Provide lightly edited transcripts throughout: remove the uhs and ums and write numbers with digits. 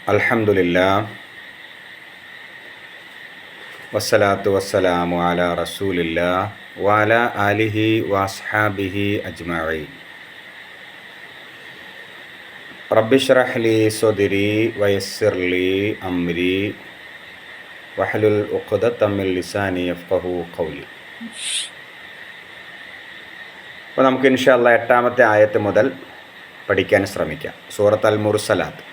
അൽഹംദുലില്ലാഹ് വസ്സലാത്തു വസ്സലാമു അലാ റസൂലില്ലാഹ് വഅലാ ആലിഹി വഅസ്ഹാബിഹി അജ്മഈൻ. റബ്ബിശ്റഹ് ലി സ്വദ്രി വയസ്സിർ ലി അംരി വഹ്ലുൽ ഉഖ്ദതം മിൻ ലിസാനി യഫ്ഖഹു ഖൗലി. അപ്പോൾ നമുക്ക് ഇൻഷാ അല്ലാഹ് 8-ാമത്തെ ആയത്ത് മുതൽ പഠിക്കാൻ ശ്രമിക്കാം. സൂറത്ത് അൽ മുർസലാത്ത്.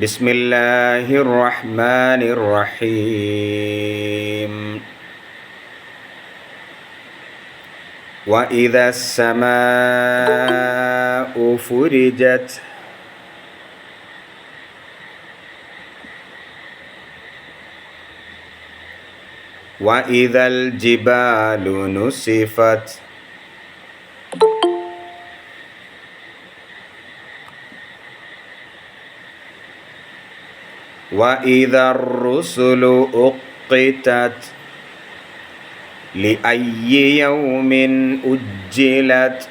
ബിസ്മില്ലാഹിർ റഹ്മാനിർ റഹീം. വഇദസ് സമാഉ ഫുരിജത് വഇദൽ ജിബാലു നുസിഫത് വഇദർ റുസുലു ഉഖ്തിതത് ലിഅയ്യി യൗമിൻ ഉജ്ജിലത്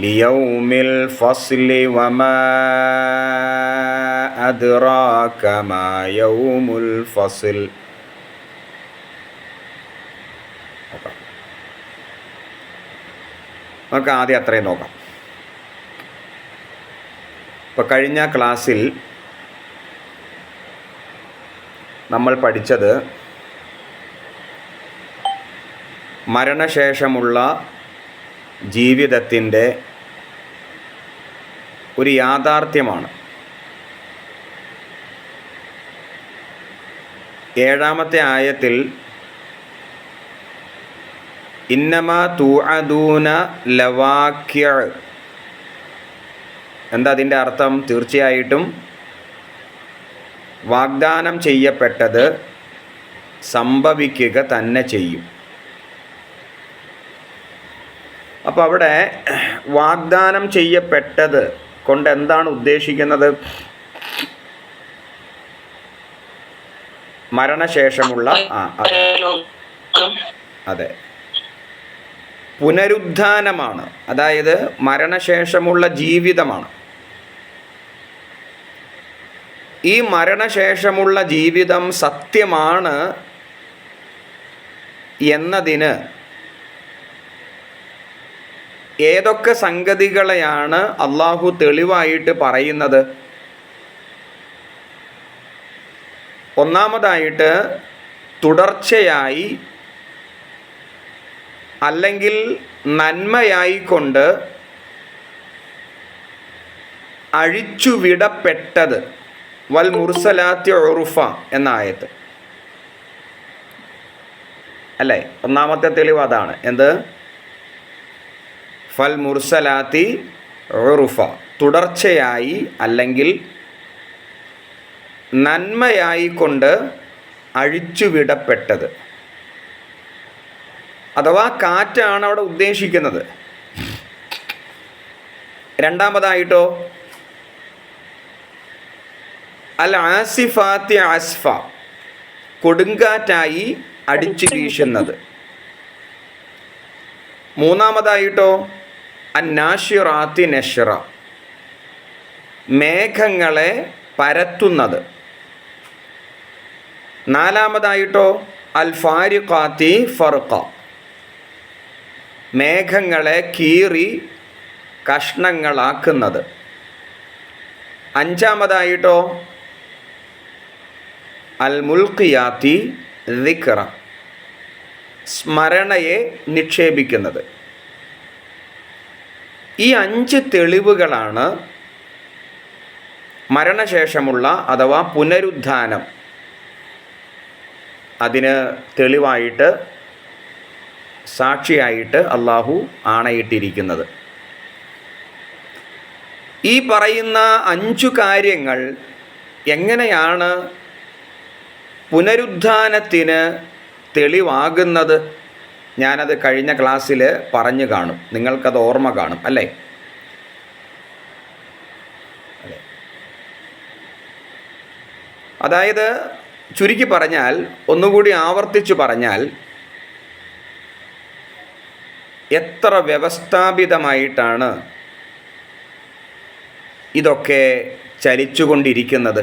ലിയൗമിൽ ഫസ്ലി വമാ അദ്റാക മാ യൗമുൽ ഫസ്ൽ. നമുക്ക് ആദ്യം അത്രയും നോക്കാം. ഇപ്പോൾ കഴിഞ്ഞ ക്ലാസ്സിൽ നമ്മൾ പഠിച്ചത് മരണശേഷമുള്ള ജീവിതത്തിൻ്റെ ഒരു യാഥാർത്ഥ്യമാണ്. 7-ാമത്തെ ആയത്തിൽ ഇന്നമാ തുഅദൂന ലവാഖിഅ, എന്താ അതിൻ്റെ അർത്ഥം? തീർച്ചയായിട്ടും വാഗ്ദാനം ചെയ്യപ്പെട്ടത് സംഭവിക്കുക തന്നെ ചെയ്യും. അപ്പോൾ അവിടെ വാഗ്ദാനം ചെയ്യപ്പെട്ടത് കൊണ്ട് എന്താണ് ഉദ്ദേശിക്കുന്നത്? മരണശേഷമുള്ള അതെ, പുനരുദ്ധാനമാണ്. അതായത് മരണശേഷമുള്ള ജീവിതമാണ്. ഈ മരണശേഷമുള്ള ജീവിതം സത്യമാണ് എന്നതിന് ഏതൊക്കെ സംഗതികളെയാണ് അള്ളാഹു തെളിവായിട്ട് പറയുന്നത്? ഒന്നാമതായിട്ട് തുടർച്ചയായി അല്ലെങ്കിൽ നന്മയായിക്കൊണ്ട് അഴിച്ചുവിടപ്പെട്ടത്. വൽ മുർസലാത്തി ഉറുഫ എന്ന ആയത്ത് അല്ലേ? ഒന്നാമത്തെ തെളിവ് അതാണ്. എന്ത്? ഫൽ മുർസലാത്തി ഉറുഫ, തുടർച്ചയായി അല്ലെങ്കിൽ നന്മയായിക്കൊണ്ട് അഴിച്ചുവിടപ്പെട്ടത്. അഥവാ കാറ്റാണ് അവിടെ ഉദ്ദേശിക്കുന്നത്. രണ്ടാമതായിട്ടോ അൽ ആസിഫാത്തി അസ്ഫ, കൊടുങ്കാറ്റായി അടിച്ചു വീശുന്നത്. മൂന്നാമതായിട്ടോ അന്നാഷിറാത്തി നഷ്റ, മേഘങ്ങളെ പരത്തുന്നത്. നാലാമതായിട്ടോ അൽ ഫാരിഖാത്തി ഫർഖ, മേഘങ്ങളെ കീറി കഷ്ണങ്ങളാക്കുന്നത്. അഞ്ചാമതായിട്ടോ അൽ മുൽഖിയാത്തി ദിക്റ, സ്മരണയെ നിക്ഷേപിക്കുന്നത്. ഈ 5 തെളിവുകളാണ് മരണശേഷമുള്ള അഥവാ പുനരുദ്ധാനം അതിന് തെളിവായിട്ട് സാക്ഷിയായിട്ട് അള്ളാഹു ആണയിട്ടിരിക്കുന്നത്. ഈ പറയുന്ന 5 കാര്യങ്ങൾ എങ്ങനെയാണ് പുനരുദ്ധാനത്തിന് തെളിവാകുന്നത്? ഞാനത് കഴിഞ്ഞ ക്ലാസ്സിൽ പറഞ്ഞു കാണും, നിങ്ങൾക്കത് ഓർമ്മ കാണും അല്ലേ? അതായത് ചുരുക്കി പറഞ്ഞാൽ, ഒന്നുകൂടി ആവർത്തിച്ചു പറഞ്ഞാൽ, എത്ര വ്യവസ്ഥാപിതമായിട്ടാണ് ഇതൊക്കെ ചലിച്ചുകൊണ്ടിരിക്കുന്നത്?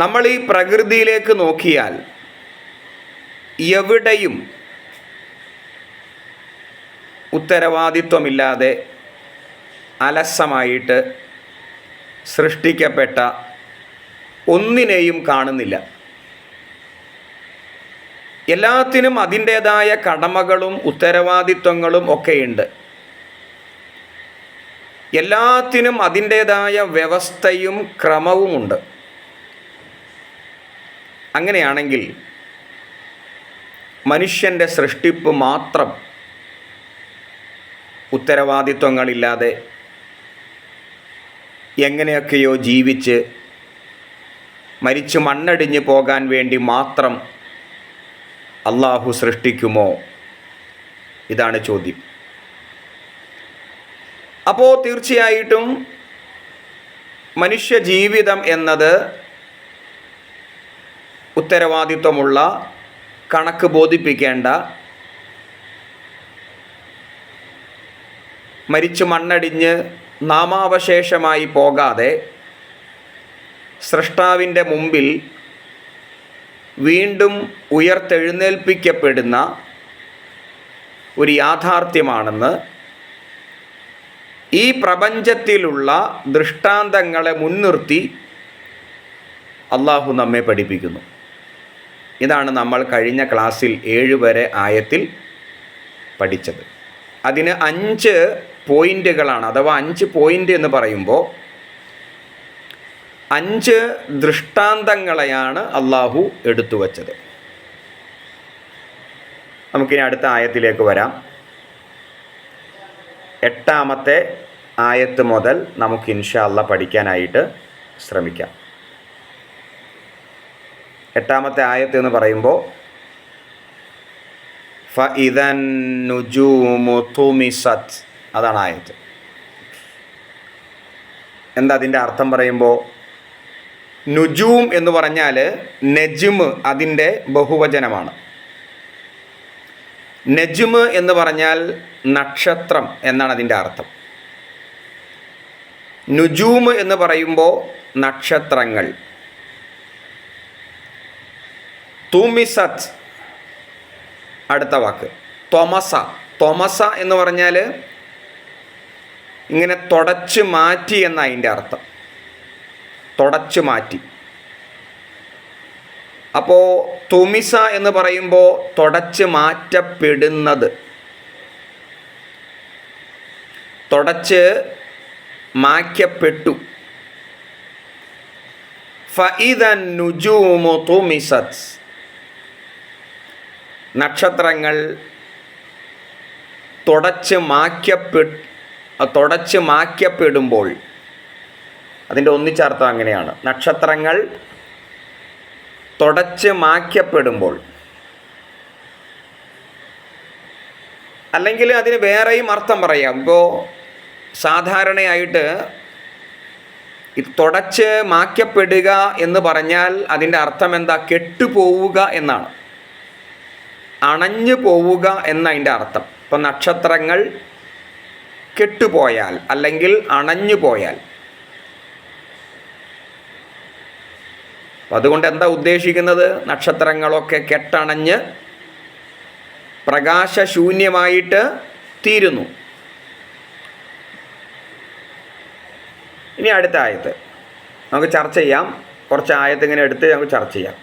നമ്മൾ ഈ പ്രകൃതിയിലേക്ക് നോക്കിയാൽ എവിടെയും ഉത്തരവാദിത്വമില്ലാതെ അലസമായിട്ട് സൃഷ്ടിക്കപ്പെട്ട ഒന്നിനെയും കാണുന്നില്ല. എല്ലാത്തിനും അതിൻ്റേതായ കടമകളും ഉത്തരവാദിത്വങ്ങളും ഒക്കെയുണ്ട്. എല്ലാത്തിനും അതിൻ്റേതായ വ്യവസ്ഥയും ക്രമവുമുണ്ട്. അങ്ങനെയാണെങ്കിൽ മനുഷ്യൻ്റെ സൃഷ്ടിപ്പ് മാത്രം ഉത്തരവാദിത്വങ്ങളില്ലാതെ എങ്ങനെയൊക്കെയോ ജീവിച്ച് മരിച്ചു മണ്ണടിഞ്ഞു പോകാൻ വേണ്ടി മാത്രം അള്ളാഹു സൃഷ്ടിക്കുമോ? ഇതാണ് ചോദ്യം. അപ്പോൾ തീർച്ചയായിട്ടും മനുഷ്യ ജീവിതം എന്നത് ഉത്തരവാദിത്വമുള്ള, കണക്ക് ബോധിപ്പിക്കേണ്ട, മരിച്ചു മണ്ണടിഞ്ഞ് നാമാവശേഷമായി പോകാതെ സ്രഷ്ടാവിൻ്റെ മുമ്പിൽ വീണ്ടും ഉയർത്തെഴുന്നേൽപ്പിക്കപ്പെടുന്ന ഒരു യാഥാർത്ഥ്യമാണെന്ന് ഈ പ്രപഞ്ചത്തിലുള്ള ദൃഷ്ടാന്തങ്ങളെ മുൻനിർത്തി അള്ളാഹു നമ്മെ പഠിപ്പിക്കുന്നു. ഇതാണ് നമ്മൾ കഴിഞ്ഞ ക്ലാസ്സിൽ 7 വരെ ആയത്തിൽ പഠിച്ചത്. അതിന് 5 പോയിൻ്റുകളാണ്, അഥവാ 5 പോയിൻ്റ് എന്ന് പറയുമ്പോൾ 5 ദൃഷ്ടാന്തങ്ങളെയാണ് അള്ളാഹു എടുത്തു വച്ചത്. നമുക്കിനി അടുത്ത ആയത്തിലേക്ക് വരാം. 8-ാമത്തെ ആയത്ത് മുതൽ നമുക്ക് ഇൻഷാ അല്ലാഹ് പഠിക്കാനായിട്ട് ശ്രമിക്കാം. 8-ാമത്തെ ആയത്ത് എന്ന് പറയുമ്പോൾ ഫഇദൻ നുജൂമു തുമിസത്, അതാണ് ആയത്ത്. എന്താ അതിൻ്റെ അർത്ഥം പറയുമ്പോൾ? നുജൂം എന്ന് പറഞ്ഞാൽ നജ്മ് അതിൻ്റെ ബഹുവചനമാണ്. നജ്മ് എന്ന് പറഞ്ഞാൽ നക്ഷത്രം എന്നാണ് അതിൻ്റെ അർത്ഥം. നുജൂം എന്ന് പറയുമ്പോൾ നക്ഷത്രങ്ങൾ. തുമിസത് അടുത്ത വാക്ക് ത്വമസ. ത്വമസ എന്ന് പറഞ്ഞാൽ ഇങ്ങനെ തുടച്ച് മാറ്റി എന്ന അതിൻ്റെ അർത്ഥം. തുടച്ച് മാറ്റി. അപ്പോൾ തുമിസ എന്ന് പറയുമ്പോൾ തുടച്ച് മാറ്റപ്പെടുന്നത്, തുടച്ച് മായ്ക്കപ്പെട്ടു. ഫഇദൻ നുജൂമു തുമിസത്, നക്ഷത്രങ്ങൾ തുടച്ച് മായ്ക്കപ്പെടുമ്പോൾ, അതിൻ്റെ ഒന്നിച്ചർത്ഥം അങ്ങനെയാണ്. നക്ഷത്രങ്ങൾ തുടച്ച് മായ്ക്കപ്പെടുമ്പോൾ, അല്ലെങ്കിൽ അതിന് വേറെയും അർത്ഥം പറയാം. ഇപ്പോൾ സാധാരണയായിട്ട് ഈ തുടച്ച് മായ്ക്കപ്പെടുക എന്ന് പറഞ്ഞാൽ അതിൻ്റെ അർത്ഥം എന്താ? കെട്ടുപോവുക എന്നാണ്, അണഞ്ഞു പോവുക എന്നതിൻ്റെ അർത്ഥം. ഇപ്പം നക്ഷത്രങ്ങൾ കെട്ടുപോയാൽ അല്ലെങ്കിൽ അണഞ്ഞു പോയാൽ, അതുകൊണ്ട് എന്താ ഉദ്ദേശിക്കുന്നത്? നക്ഷത്രങ്ങളൊക്കെ കെട്ടണഞ്ഞ് പ്രകാശശൂന്യമായിട്ട് തീരുന്നു. ഇനി അടുത്ത ആയത്ത് നമുക്ക് ചർച്ച ചെയ്യാം. കുറച്ച് ആയത്ത് ഇങ്ങനെ എടുത്ത് നമുക്ക് ചർച്ച ചെയ്യാം.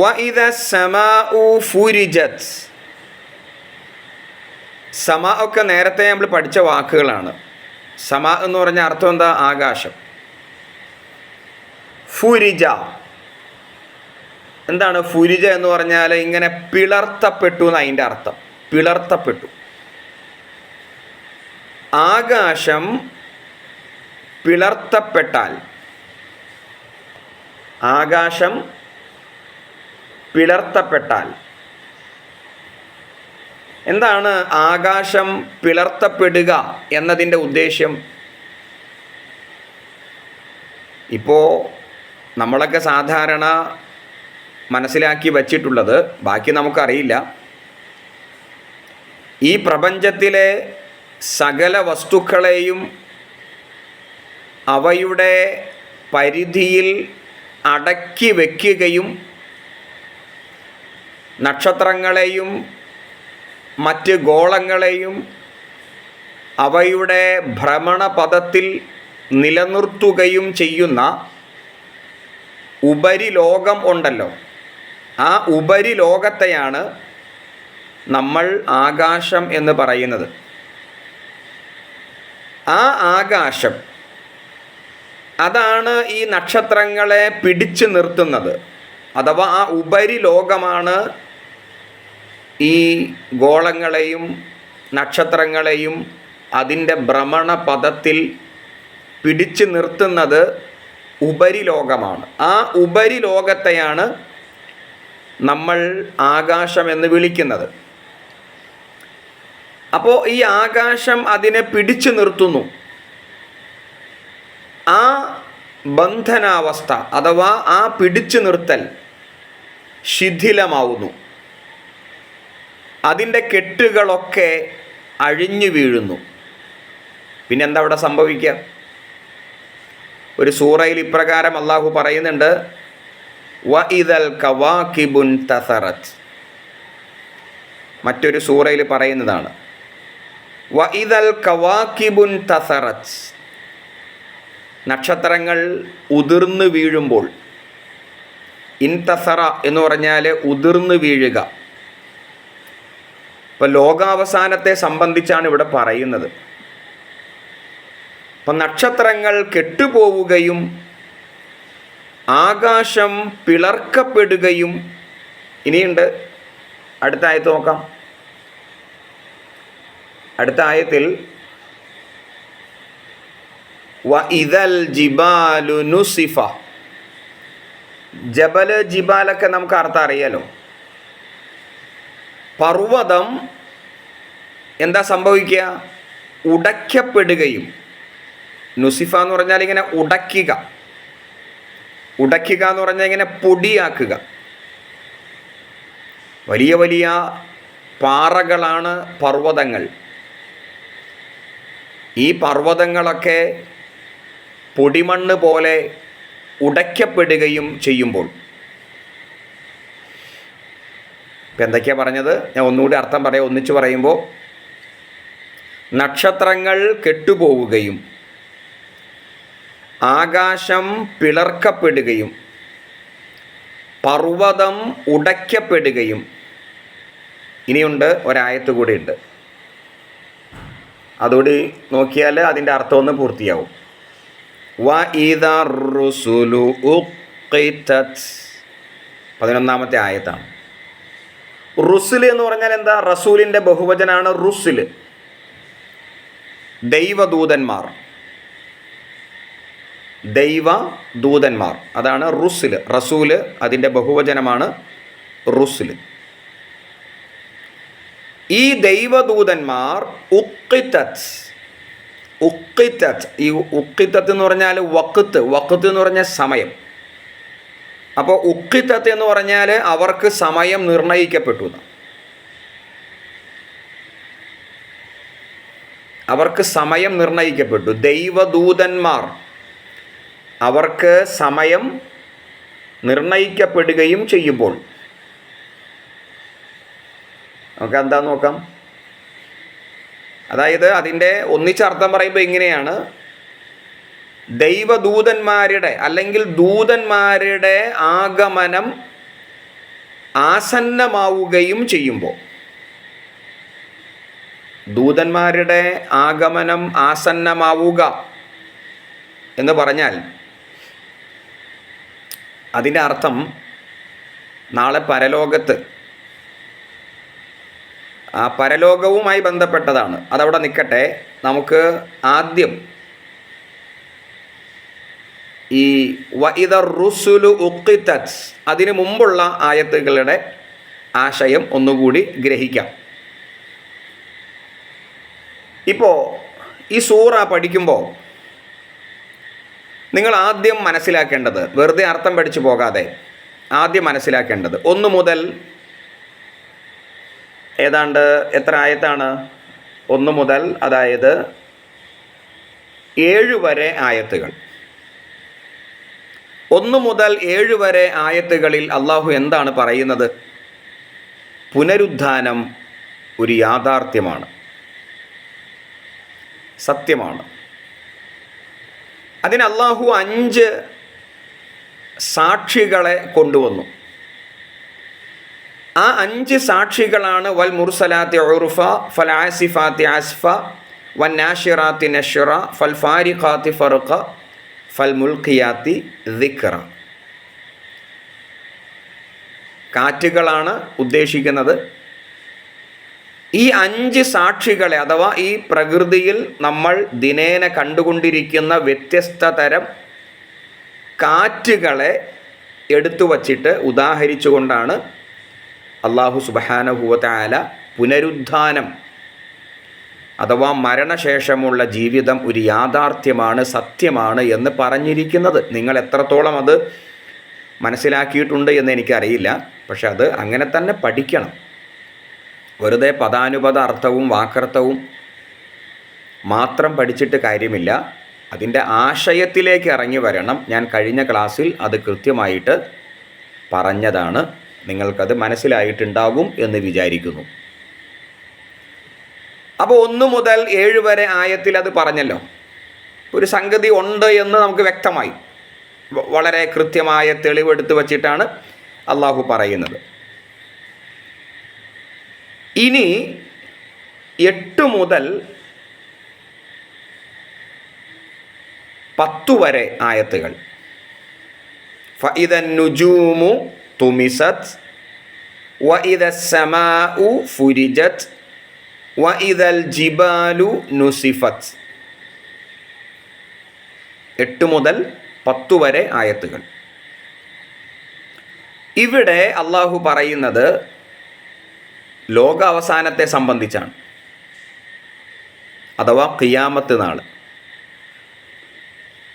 വഇദ സമാഉ ഫുരിജത്. സമാ ഒക്കെ നേരത്തെ നമ്മൾ പഠിച്ച വാക്കുകളാണ്. സമാ എന്ന് പറഞ്ഞ അർത്ഥം എന്താ? ആകാശം. ഫുരിജ എന്താണ്? ഫുരിജ എന്ന് പറഞ്ഞാൽ ഇങ്ങനെ പിളർത്തപ്പെട്ടു എന്ന് അതിൻ്റെ അർത്ഥം. പിളർത്തപ്പെട്ടു. ആകാശം പിളർത്തപ്പെട്ടാൽ, ആകാശം പിളർത്തപ്പെട്ടാൽ എന്താണ് ആകാശം പിളർത്തപ്പെടുക എന്നതിൻ്റെ ഉദ്ദേശ്യം? ഇപ്പോൾ നമ്മളൊക്കെ സാധാരണ മനസ്സിലാക്കി വച്ചിട്ടുള്ളത്, ബാക്കി നമുക്കറിയില്ല, ഈ പ്രപഞ്ചത്തിലെ സകല വസ്തുക്കളെയും അവയുടെ പരിധിയിൽ അടക്കി വയ്ക്കുകയും നക്ഷത്രങ്ങളെയും മറ്റ് ഗോളങ്ങളെയും അവയുടെ ഭ്രമണപഥത്തിൽ നിലനിർത്തുകയും ചെയ്യുന്ന ഉപരിലോകം ഉണ്ടല്ലോ, ആ ഉപരിലോകത്തെയാണ് നമ്മൾ ആകാശം എന്ന് പറയുന്നത്. ആ ആകാശം, അതാണ് ഈ നക്ഷത്രങ്ങളെ പിടിച്ചു നിർത്തുന്നത്. അഥവാ ആ ഉപരിലോകമാണ് ഈ ഗോളങ്ങളെയും നക്ഷത്രങ്ങളെയും അതിൻ്റെ ഭ്രമണപഥത്തിൽ പിടിച്ചു നിർത്തുന്നത് ഉപരിലോകമാണ്. ആ ഉപരിലോകത്തെയാണ് നമ്മൾ ആകാശം എന്ന് വിളിക്കുന്നത്. അപ്പോൾ ഈ ആകാശം അതിനെ പിടിച്ചു നിർത്തുന്നു. ആ ബന്ധനാവസ്ഥ അഥവാ ആ പിടിച്ചു നിർത്തൽ ശിഥിലമാവുന്നു. അതിൻ്റെ കെട്ടുകളൊക്കെ അഴിഞ്ഞു വീഴുന്നു. പിന്നെന്താ അവിടെ സംഭവിക്കുക? ഒരു സൂറയിൽ ഇപ്രകാരം അള്ളാഹു പറയുന്നുണ്ട്, വഇദൽ കവാകിബുൻ തസറത്. മറ്റൊരു സൂറയിൽ പറയുന്നതാണ്, വഇദൽ കവാകിബുൻ തസറത്. നക്ഷത്രങ്ങൾ ഉതിർന്നു വീഴുമ്പോൾ, ഇൻതസറ എന്ന് പറഞ്ഞാൽ ഉതിർന്നു വീഴുക. ഇപ്പം ലോകാവസാനത്തെ സംബന്ധിച്ചാണ് ഇവിടെ പറയുന്നത്. അപ്പം നക്ഷത്രങ്ങൾ കെട്ടുപോവുകയും ആകാശം പിളർക്കപ്പെടുകയും. ഇനിയുണ്ട്, അടുത്ത ആയത്ത് നോക്കാം. അടുത്ത ആയത്തിൽ വഇദൽ ജിബാലു നുസിഫ. ജബല് ജിബാലൊക്കെ നമുക്ക് അർത്ഥം അറിയാലോ. പർവ്വതം എന്താ സംഭവിക്കുക? ഉടയ്ക്കപ്പെടുകയും. നുസിഫ എന്ന് പറഞ്ഞാൽ ഇങ്ങനെ ഉടയ്ക്കുക. ഉടയ്ക്കുക എന്ന് പറഞ്ഞാൽ ഇങ്ങനെ പൊടിയാക്കുക. വലിയ വലിയ പാറകളാണ് പർവ്വതങ്ങൾ. ഈ പർവ്വതങ്ങളൊക്കെ പൊടിമണ്ണ് പോലെ ഉടയ്ക്കപ്പെടുകയും ചെയ്യുമ്പോൾ. ഇപ്പം എന്തൊക്കെയാണ് പറഞ്ഞത്? ഞാൻ ഒന്നുകൂടി അർത്ഥം പറയാം, ഒന്നിച്ച് പറയുമ്പോൾ. നക്ഷത്രങ്ങൾ കെട്ടുപോവുകയും ആകാശം പിളർക്കപ്പെടുകയും പർവ്വതം ഉടയ്ക്കപ്പെടുകയും. ഇനിയുണ്ട്, ഒരായത്ത് കൂടി ഉണ്ട്. അതോടെ നോക്കിയാൽ അതിൻ്റെ അർത്ഥം ഒന്ന് പൂർത്തിയാവും. വഇദാ റുസുലു ഉഖിതത്. 11ാമത്തെ ആയത്താണ്. റുസുൽ എന്ന് പറഞ്ഞാൽ എന്താ? റസൂലിൻ്റെ ബഹുവചനാണ് റുസുൽ. ദൈവദൂതന്മാർ, ദൈവദൂതന്മാർ, അതാണ് റുസുൽ. റസൂല് അതിൻ്റെ ബഹുവചനമാണ് റുസുൽ. ഈ ദൈവദൂതന്മാർ ഉഖിതത്. ഉഖിതത്, ഈ ഉഖിതത്ത് എന്ന് പറഞ്ഞാൽ വഖത്ത്. വഖത്ത് എന്ന് പറഞ്ഞാൽ സമയം. അപ്പോൾ ഉഖിതത്ത് എന്ന് പറഞ്ഞാൽ അവർക്ക് സമയം നിർണയിക്കപ്പെട്ടു. അവർക്ക് സമയം നിർണയിക്കപ്പെട്ടു. ദൈവദൂതന്മാർ, അവർക്ക് സമയം നിർണയിക്കപ്പെടുകയും ചെയ്യുമ്പോൾ. നമുക്ക് എന്താന്ന് നോക്കാം. അതായത് അതിൻ്റെ ഒന്നിച്ചർത്ഥം പറയുമ്പോൾ ഇങ്ങനെയാണ്: ദൈവദൂതന്മാരുടെ അല്ലെങ്കിൽ ദൂതന്മാരുടെ ആഗമനം ആസന്നമാവുകയും ചെയ്യുമ്പോൾ. ദൂതന്മാരുടെ ആഗമനം ആസന്നമാവുക എന്ന് പറഞ്ഞാൽ അതിൻ്റെ അർത്ഥം നാളെ പരലോകത്ത്, ആ പരലോകവുമായി ബന്ധപ്പെട്ടതാണ്. അതവിടെ നിൽക്കട്ടെ. നമുക്ക് ആദ്യം ഈ വഇദർ റുസുലു ഉഖിതത്, അതിനു മുമ്പുള്ള ആയത്തുകളുടെ ആശയം ഒന്നുകൂടി ഗ്രഹിക്കാം. ഇപ്പോൾ ഈ സൂറ പഠിക്കുമ്പോൾ നിങ്ങൾ ആദ്യം മനസ്സിലാക്കേണ്ടത്, വെറുതെ അർത്ഥം പഠിച്ചു പോകാതെ ആദ്യം മനസ്സിലാക്കേണ്ടത്, 1 മുതൽ ഏതാണ്ട് എത്ര ആയത്താണ്? 1 മുതൽ അതായത് 7 വരെ ആയത്തുകൾ. 1 മുതൽ 7 വരെ ആയത്തുകളിൽ അള്ളാഹു എന്താണ് പറയുന്നത്? പുനരുദ്ധാനം ഒരു യാഥാർത്ഥ്യമാണ്, സത്യമാണ്. അതിന് അള്ളാഹു 5 സാക്ഷികളെ കൊണ്ടുവന്നു. ആ 5 സാക്ഷികളാണ് വൽ മുർസലാത്തി ഉർഫ, ഫൽ ആസിഫാത്തി അസ്ഫ, വൻ നാഷിറാത്തി നഷ്റ, ഫൽ ഫാരിഖാത്തി ഫർഖ, ഫൽ മുൽഖിയാത്തി ദിക്റ. കാറ്റുകളാണ് ഉദ്ദേശിക്കുന്നത്. ഈ 5 സാക്ഷികളെ അഥവാ ഈ പ്രകൃതിയിൽ നമ്മൾ ദിനേന കണ്ടുകൊണ്ടിരിക്കുന്ന വ്യത്യസ്ത തരം കാറ്റുകളെ എടുത്തു വച്ചിട്ട് ഉദാഹരിച്ചുകൊണ്ടാണ് അല്ലാഹു സുബ്ഹാനഹു വ തആല പുനരുദ്ധാനം അഥവാ മരണശേഷമുള്ള ജീവിതം ഒരു യാഥാർത്ഥ്യമാണ്, സത്യമാണ് എന്ന് പറഞ്ഞിരിക്കുന്നത്. നിങ്ങൾ എത്രത്തോളം അത് മനസ്സിലാക്കിയിട്ടുണ്ട് എന്ന് എനിക്കറിയില്ല. പക്ഷെ അത് അങ്ങനെ തന്നെ പഠിക്കണം. വെറുതെ പദാനുപദ അർത്ഥവും വാക്കർത്ഥവും മാത്രം പഠിച്ചിട്ട് കാര്യമില്ല. അതിൻ്റെ ആശയത്തിലേക്ക് ഇറങ്ങി വരണം. ഞാൻ കഴിഞ്ഞ ക്ലാസ്സിൽ അത് കൃത്യമായിട്ട് പറഞ്ഞതാണ്. നിങ്ങൾക്കത് മനസ്സിലായിട്ടുണ്ടാകും എന്ന് വിചാരിക്കുന്നു. അപ്പോൾ 1 മുതൽ 7 വരെ ആയത്തിൽ അത് പറഞ്ഞല്ലോ. ഒരു സംഗതി ഉണ്ട് എന്ന് നമുക്ക് വ്യക്തമായി. വളരെ കൃത്യമായ തെളിവെടുത്ത് വച്ചിട്ടാണ് അള്ളാഹു പറയുന്നത്. ഇനി 8 മുതൽ 10 വരെ ആയത്തുകൾ. ഫഇദൻ നുജൂമു തുമിസത് വഇദസ് സമാഉ ഫുരിജത് വഇദൽ ജിബാലു നുസിഫത്. 8 മുതൽ 10 വരെ ആയത്തുകൾ. ഇവിടെ അള്ളാഹു പറയുന്നത് ലോകാവസാനത്തെ സംബന്ധിച്ചാണ്, അഥവാ ഖിയാമത്ത് നാൾ.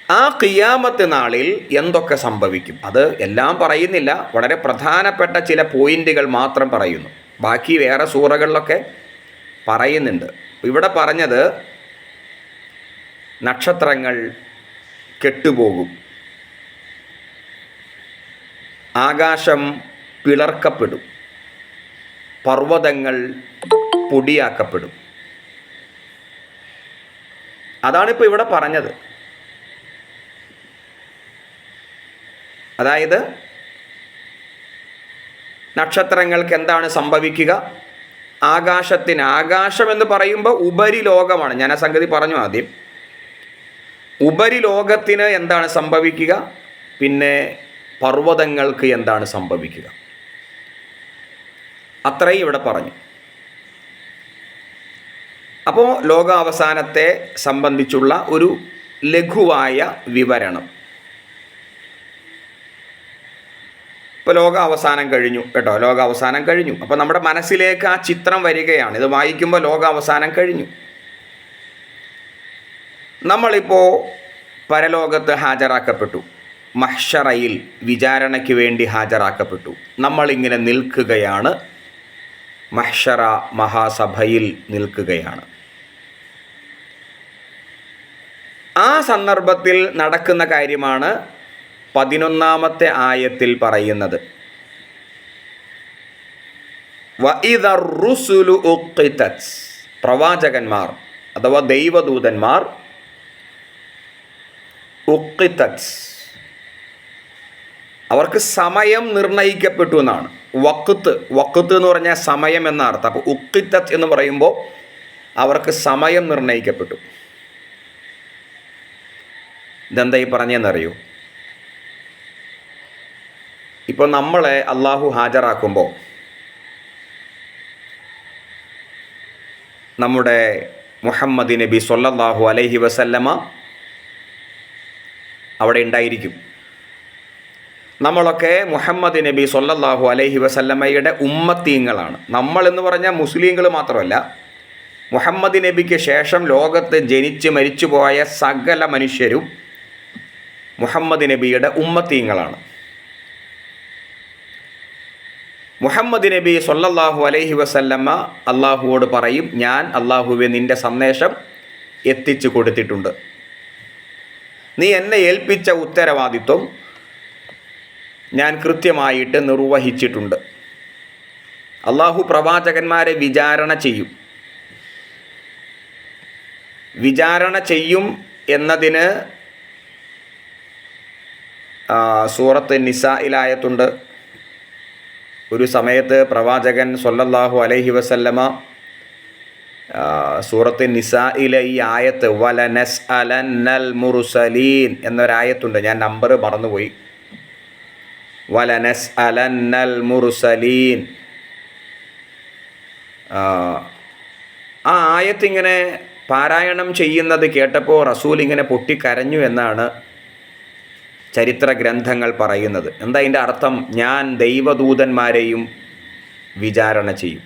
ആ ഖിയാമത്ത് നാളിൽ എന്തൊക്കെ സംഭവിക്കും അത് എല്ലാം പറയുന്നില്ല. വളരെ പ്രധാനപ്പെട്ട ചില പോയിന്റുകൾ മാത്രം പറയുന്നു. ബാക്കി വേറെ സൂറകളിലൊക്കെ പറയുന്നുണ്ട്. ഇവിടെ പറഞ്ഞത് നക്ഷത്രങ്ങൾ കെട്ടുപോകും, ആകാശം പിളർക്കപ്പെടും, പർവ്വതങ്ങൾ പൊടിയാക്കപ്പെടും. അതാണിപ്പോൾ ഇവിടെ പറഞ്ഞത്. അതായത് നക്ഷത്രങ്ങൾക്ക് എന്താണ് സംഭവിക്കുക? ആകാശം എന്ന് പറയുമ്പോൾ ഉപരിലോകമാണ്. ഞാൻ ആ സംഗതി പറഞ്ഞു ആദ്യം. ഉപരിലോകത്തിന് എന്താണ് സംഭവിക്കുക? പിന്നെ പർവ്വതങ്ങൾക്ക് എന്താണ് സംഭവിക്കുക? അത്രയും ഇവിടെ പറഞ്ഞു. അപ്പോൾ ലോകാവസാനത്തെ സംബന്ധിച്ചുള്ള ഒരു ലഘുവായ വിവരണം. ഇപ്പോൾ ലോകാവസാനം കഴിഞ്ഞു കേട്ടോ, ലോകാവസാനം കഴിഞ്ഞു. അപ്പോൾ നമ്മുടെ മനസ്സിലേക്ക് ആ ചിത്രം വരികയാണ്. ഇത് വായിക്കുമ്പോൾ ലോകാവസാനം കഴിഞ്ഞു. നമ്മളിപ്പോൾ പരലോകത്ത് ഹാജരാക്കപ്പെട്ടു, മഹ്ശറയിൽ വിചാരണയ്ക്ക് വേണ്ടി ഹാജരാക്കപ്പെട്ടു. നമ്മളിങ്ങനെ നിൽക്കുകയാണ്, മഹ്ശറ മഹാസഭയിൽ നിൽക്കുകയാണ്. ആ സന്ദർഭത്തിൽ നടക്കുന്ന കാര്യമാണ് 11-ാമത്തെ ആയത്തിൽ പറയുന്നത്. വഇദർ റുസുലു ഉഖ്തിതത്, പ്രവാചകന്മാർ അഥവാ ദൈവദൂതന്മാർ ഉഖ്തിതത്, അവർക്ക് സമയം നിർണയിക്കപ്പെട്ടു എന്നാണ്. വഖ്ത് എന്ന് പറഞ്ഞാൽ സമയം എന്ന അർത്ഥം. അപ്പോൾ ഉഖ്തിതത് എന്ന് പറയുമ്പോൾ അവർക്ക് സമയം നിർണയിക്കപ്പെട്ടു. ഇതെന്താ ഈ പറഞ്ഞതെന്നറിയോ? ഇപ്പോൾ നമ്മളെ അള്ളാഹു ഹാജരാക്കുമ്പോൾ നമ്മുടെ മുഹമ്മദ് നബി സ്വല്ലല്ലാഹു അലൈഹി വസല്ലമ അവിടെ ഉണ്ടായിരിക്കും. നമ്മളൊക്കെ മുഹമ്മദ് നബി സ്വല്ലല്ലാഹു അലൈഹി വസല്ലമയുടെ ഉമ്മത്തീങ്ങളാണ്. നമ്മളെന്ന് പറഞ്ഞാൽ മുസ്ലിങ്ങൾ മാത്രമല്ല, മുഹമ്മദ് നബിക്ക് ശേഷം ലോകത്ത് ജനിച്ച് മരിച്ചുപോയ സകല മനുഷ്യരും മുഹമ്മദ് നബിയുടെ ഉമ്മത്തീങ്ങളാണ്. മുഹമ്മദ് നബി സ്വല്ലല്ലാഹു അലൈഹി വസല്ലമ അള്ളാഹുവോട് പറയും, ഞാൻ അള്ളാഹുവെ നിൻ്റെ സന്ദേശം എത്തിച്ചു കൊടുത്തിട്ടുണ്ട്. നീ എന്നെ ഏൽപ്പിച്ച ഉത്തരവാദിത്വം ഞാൻ കൃത്യമായിട്ട് നിർവഹിച്ചിട്ടുണ്ട്. അള്ളാഹു പ്രവാചകന്മാരെ വിചാരണ ചെയ്യും. വിചാരണ ചെയ്യും എന്നതിന് സൂറത്ത് നിസായിലായത്തുണ്ട്. ഒരു സമയത്ത് പ്രവാചകൻ സ്വല്ലല്ലാഹു അലൈഹി വസല്ലമ സൂറത്ത് നിസായിലെ ഈ ആയത്ത് വലനസ്അലന്നൽ മുർസലീൻ എന്നൊരായത്തുണ്ട്. ഞാൻ നമ്പർ മറന്നുപോയി. വലനസ്അലന്നൽ മുർസലീൻ. ആ ആയത്തിങ്ങനെ പാരായണം ചെയ്യുന്നത് കേട്ടപ്പോൾ റസൂൽ ഇങ്ങനെ പൊട്ടിക്കരഞ്ഞു എന്നാണ് ചരിത്ര ഗ്രന്ഥങ്ങൾ പറയുന്നത്. എന്താ അതിൻ്റെ അർത്ഥം? ഞാൻ ദൈവദൂതന്മാരെയും വിചാരണ ചെയ്യും.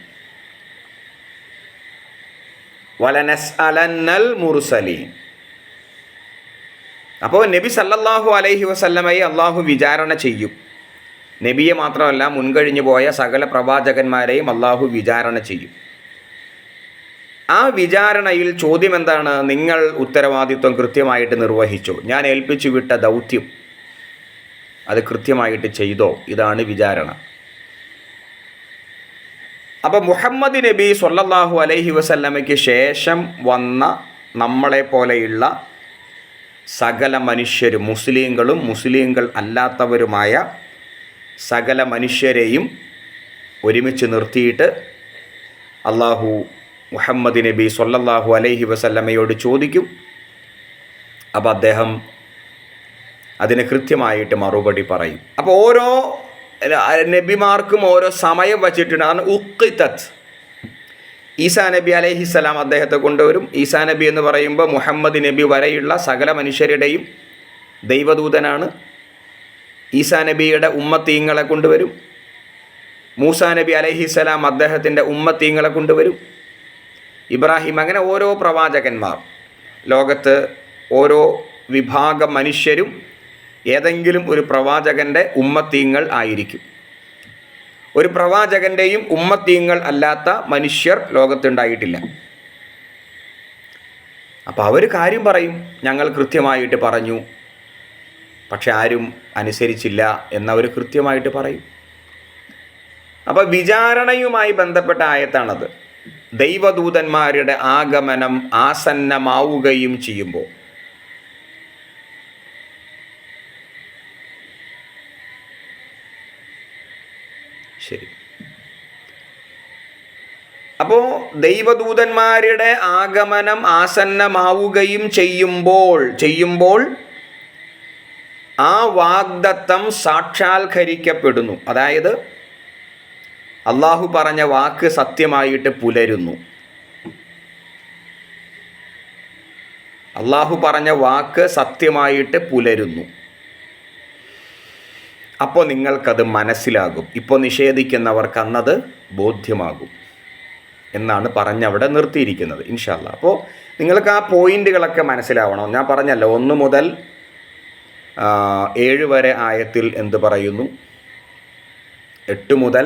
വലനസ്അലന്നൽ മുർസലീൻ. അപ്പോൾ നബി സല്ലല്ലാഹു അലൈഹി വസല്ലമയെ അള്ളാഹു വിചാരണ ചെയ്യും. നബിയെ മാത്രമല്ല, മുൻകഴിഞ്ഞു പോയ സകല പ്രവാചകന്മാരെയും അള്ളാഹു വിചാരണ ചെയ്യും. ആ വിചാരണയിൽ ചോദ്യം എന്താണ്? നിങ്ങൾ ഉത്തരവാദിത്വം കൃത്യമായിട്ട് നിർവഹിച്ചോ? ഞാൻ ഏൽപ്പിച്ചു വിട്ട ദൗത്യം അത് കൃത്യമായിട്ട് ചെയ്തോ? ഇതാണ് വിചാരണ. അപ്പോൾ മുഹമ്മദ് നബി സ്വല്ലല്ലാഹു അലൈഹി വസല്ലമയ്ക്ക് ശേഷം വന്ന നമ്മളെപ്പോലെയുള്ള സകല മനുഷ്യരും, മുസ്ലിങ്ങളും മുസ്ലിങ്ങൾ അല്ലാത്തവരുമായ സകല മനുഷ്യരെയും ഒരുമിച്ച് നിർത്തിയിട്ട് അള്ളാഹു മുഹമ്മദ് നബി സ്വല്ലല്ലാഹു അലൈഹി വസല്ലമയോട് ചോദിക്കും. അപ്പോൾ അദ്ദേഹം അതിന് കൃത്യമായിട്ട് മറുപടി പറയും. അപ്പോൾ ഓരോ നബിമാർക്കും ഓരോ സമയം വച്ചിട്ടാണ് ഉഖ്തത്ത്. ഈസാ നബി അലൈഹിസ്സലാം അദ്ദേഹത്തെ കൊണ്ടുവരും. ഈസാ നബി എന്ന് പറയുമ്പോൾ മുഹമ്മദ് നബി വരെയുള്ള സകല മനുഷ്യരുടെയും ദൈവദൂതനാണ്. ഈസാ നബിയുടെ ഉമ്മത്തീങ്ങളെ കൊണ്ടുവരും. മൂസാ നബി അലൈഹിസ്സലാം അദ്ദേഹത്തിൻ്റെ ഉമ്മത്തീങ്ങളെ കൊണ്ടുവരും. ഇബ്രാഹിം, അങ്ങനെ ഓരോ പ്രവാചകന്മാർ, ലോകത്ത് ഓരോ വിഭാഗം മനുഷ്യരും ഏതെങ്കിലും ഒരു പ്രവാചകൻ്റെ ഉമ്മത്തീങ്ങൾ ആയിരിക്കും. ഒരു പ്രവാചകൻ്റെയും ഉമ്മത്തീങ്ങൾ അല്ലാത്ത മനുഷ്യർ ലോകത്തുണ്ടായിട്ടില്ല. അപ്പോൾ അവർ കാര്യം പറയും, ഞങ്ങൾ കൃത്യമായിട്ട് പറഞ്ഞു, പക്ഷെ ആരും അനുസരിച്ചില്ല എന്നവർ കൃത്യമായിട്ട് പറയും. അപ്പോൾ വിചാരണയുമായി ബന്ധപ്പെട്ട ആയത്താണത്. ദൈവദൂതന്മാരുടെ ആഗമനം ആസന്നമാവുകയും ചെയ്യുമ്പോൾ ശരി. അപ്പോൾ ദൈവദൂതന്മാരുടെ ആഗമനം ആസന്നമാവുകയും ചെയ്യുമ്പോൾ ആ വാഗ്ദത്തം സാക്ഷാത്കരിക്കപ്പെടുന്നു. അതായത് അള്ളാഹു പറഞ്ഞ വാക്ക് സത്യമായിട്ട് പുലരുന്നു. അള്ളാഹു പറഞ്ഞ വാക്ക് സത്യമായിട്ട് പുലരുന്നു. അപ്പോൾ നിങ്ങൾക്കത് മനസ്സിലാകും. ഇപ്പോൾ നിഷേധിക്കുന്നവർക്ക് അന്നത് ബോധ്യമാകും എന്നാണ് പറഞ്ഞവിടെ നിർത്തിയിരിക്കുന്നത് ഇൻഷാ അല്ലാഹ്. അപ്പോൾ നിങ്ങൾക്ക് ആ പോയിന്റുകളൊക്കെ മനസ്സിലാവണം. ഞാൻ പറഞ്ഞല്ലോ, 1 മുതൽ 7 വരെ ആയത്തിൽ എന്ത് പറയുന്നു, 8 മുതൽ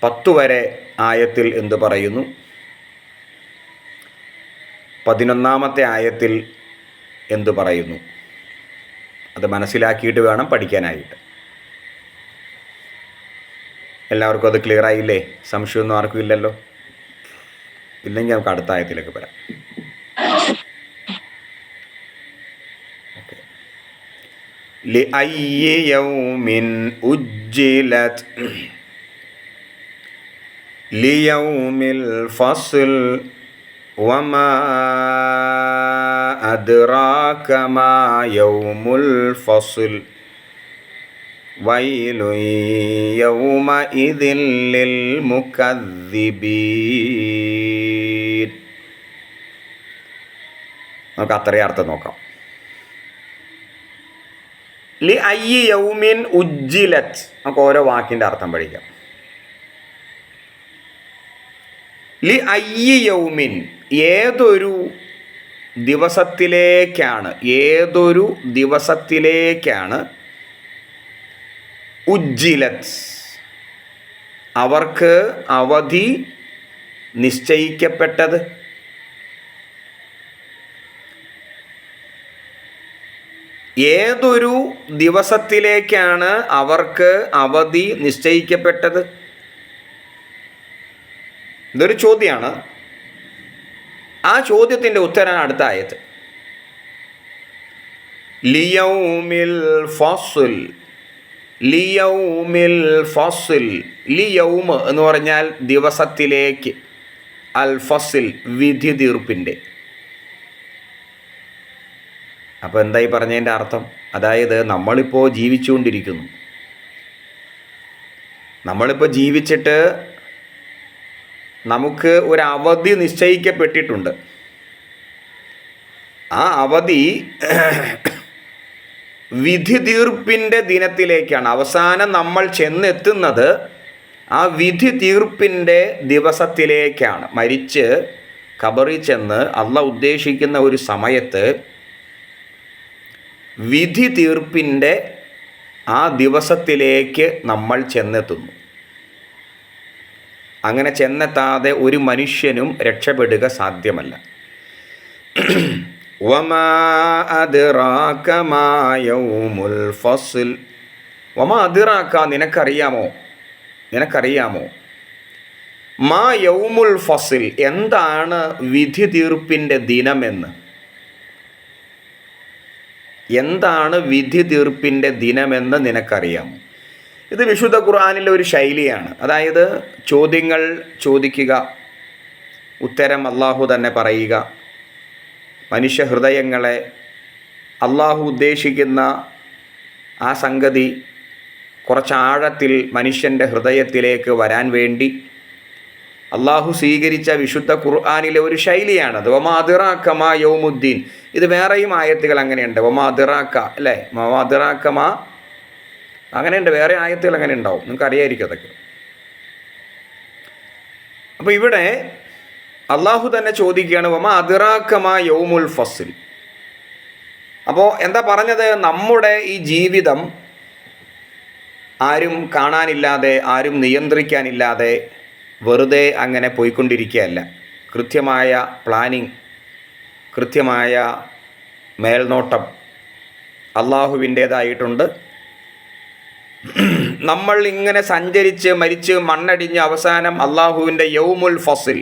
10 വരെ ആയത്തിൽ എന്ത് പറയുന്നു, 11-ാമത്തെ ആയത്തിൽ എന്ത് പറയുന്നു, അത് മനസ്സിലാക്കിയിട്ട് വേണം പഠിക്കാനായിട്ട്. എല്ലാവർക്കും അത് ക്ലിയർ ആയില്ലേ? സംശയമൊന്നും ആർക്കും ഇല്ലല്ലോ? ഇല്ലെങ്കിൽ നമുക്ക് അടുത്ത ആയത്തിലേക്ക് വരാം. ലിഅയ്യി യൗമിൻ ഉജ്ജിലത് ലിയൗമിൽ ഫസ്ൽ വമാ അദ്റാക മാ യൗമുൽ ഫസ്ൽ വൈലു യൗമഇദിൻ ലിൽ മുകദ്ദിബീൻ. നമുക്ക് അത്രയും അർത്ഥം നോക്കാം. ലിഅയ്യി യൗമിൻ ഉജ്ജിലത്. നമുക്ക് ഓരോ വാക്കിൻ്റെ അർത്ഥം പഠിക്കാം. ലിഅയ്യി യൗമിൻ, ഏതൊരു ദിവസത്തിലേക്കാണ് ഉജ്ജിലത്. അവർക്ക് അവധി നിശ്ചയിക്കപ്പെട്ടത്? ഏതൊരു ദിവസത്തിലേക്കാണ് അവർക്ക് അവധി നിശ്ചയിക്കപ്പെട്ടത്? ഇതൊരു ചോദ്യമാണ്. ആ ചോദ്യത്തിൻ്റെ ഉത്തരമാണ് അടുത്ത ആയത്ത്. ലിയൗമിൽ ഫസ്ൽ. ലിയൗമിൽ ഫസ്ൽ. ലിയൗം എന്ന് പറഞ്ഞാൽ ദിവസത്തിലേക്ക്, അൽ ഫസ്ൽ വിധി തീർപ്പിൻ്റെ. അപ്പോൾ എന്തായി പറഞ്ഞതിൻ്റെ അർത്ഥം? അതായത് നമ്മളിപ്പോൾ ജീവിച്ചുകൊണ്ടിരിക്കുന്നു. നമ്മളിപ്പോൾ ജീവിച്ചിട്ട് നമുക്ക് ഒരു അവധി നിശ്ചയിക്കപ്പെട്ടിട്ടുണ്ട്. ആ അവധി വിധി തീർപ്പിൻ്റെ ദിനത്തിലേക്കാണ്. അവസാനം നമ്മൾ ചെന്നെത്തുന്നത് ആ വിധി തീർപ്പിൻ്റെ ദിവസത്തിലേക്കാണ്. മരിച്ച് ഖബറിൽ ചെന്ന് അള്ളാഹ് ഉദ്ദേശിക്കുന്ന ഒരു സമയത്ത് വിധി തീർപ്പിൻ്റെ ആ ദിവസത്തിലേക്ക് നമ്മൾ ചെന്നെത്തുന്നു. അങ്ങനെ ചെന്നെത്താതെ ഒരു മനുഷ്യനും രക്ഷപ്പെടുക സാധ്യമല്ല. വമാ അദ്റാക മാ യൗമുൽ ഫസ്ൽ. വമാ അദ്റാക, നിനക്കറിയാമോ മാ യൗമുൽ ഫസ്ൽ, എന്താണ് വിധി തീർപ്പിൻ്റെ ദിനമെന്ന്? എന്താണ് വിധി തീർപ്പിൻ്റെ ദിനമെന്ന് നിനക്കറിയാമോ? ഇത് വിശുദ്ധ ഖുർആനിലെ ഒരു ശൈലിയാണ്. അതായത് ചോദ്യങ്ങൾ ചോദിക്കുക, ഉത്തരം അള്ളാഹു തന്നെ പറയുക. മനുഷ്യ ഹൃദയങ്ങളെ അള്ളാഹു ഉദ്ദേശിക്കുന്ന ആ സംഗതി കുറച്ച് ആഴത്തിൽ മനുഷ്യൻ്റെ ഹൃദയത്തിലേക്ക് വരാൻ വേണ്ടി അള്ളാഹു സ്വീകരിച്ച വിശുദ്ധ ഖുർആനിലെ ഒരു ശൈലിയാണത്. വമാ അദ്റാക മാ യൗമുദ്ദീൻ. ഇത് വേറെയും ആയത്തുകൾ അങ്ങനെയുണ്ട്. വമാ അദ്റാക, അല്ലേ? വമാ അദ്റാക മാ, അങ്ങനെയുണ്ട്. വേറെ ആയത്തുകൾ അങ്ങനെ ഉണ്ടാവും, നിങ്ങൾക്ക് അറിയായിരിക്കും അതൊക്കെ. അപ്പോൾ ഇവിടെ അള്ളാഹു തന്നെ ചോദിക്കുകയാണ് വമാ അദ്റാക മാ യൗമുൽ ഫസ്ൽ. അപ്പോൾ എന്താ പറഞ്ഞത്? നമ്മുടെ ഈ ജീവിതം ആരും കാണാനില്ലാതെ, ആരും നിയന്ത്രിക്കാനില്ലാതെ വെറുതെ അങ്ങനെ പോയിക്കൊണ്ടിരിക്കുകയല്ല. കൃത്യമായ പ്ലാനിങ്, കൃത്യമായ മേൽനോട്ടം അള്ളാഹുവിൻ്റേതായിട്ടുണ്ട്. നമ്മൾ ഇങ്ങനെ സഞ്ചരിച്ച് മരിച്ച് മണ്ണടിഞ്ഞ് അവസാനം അള്ളാഹുവിൻ്റെ യൗമുൽ ഫസ്ൽ,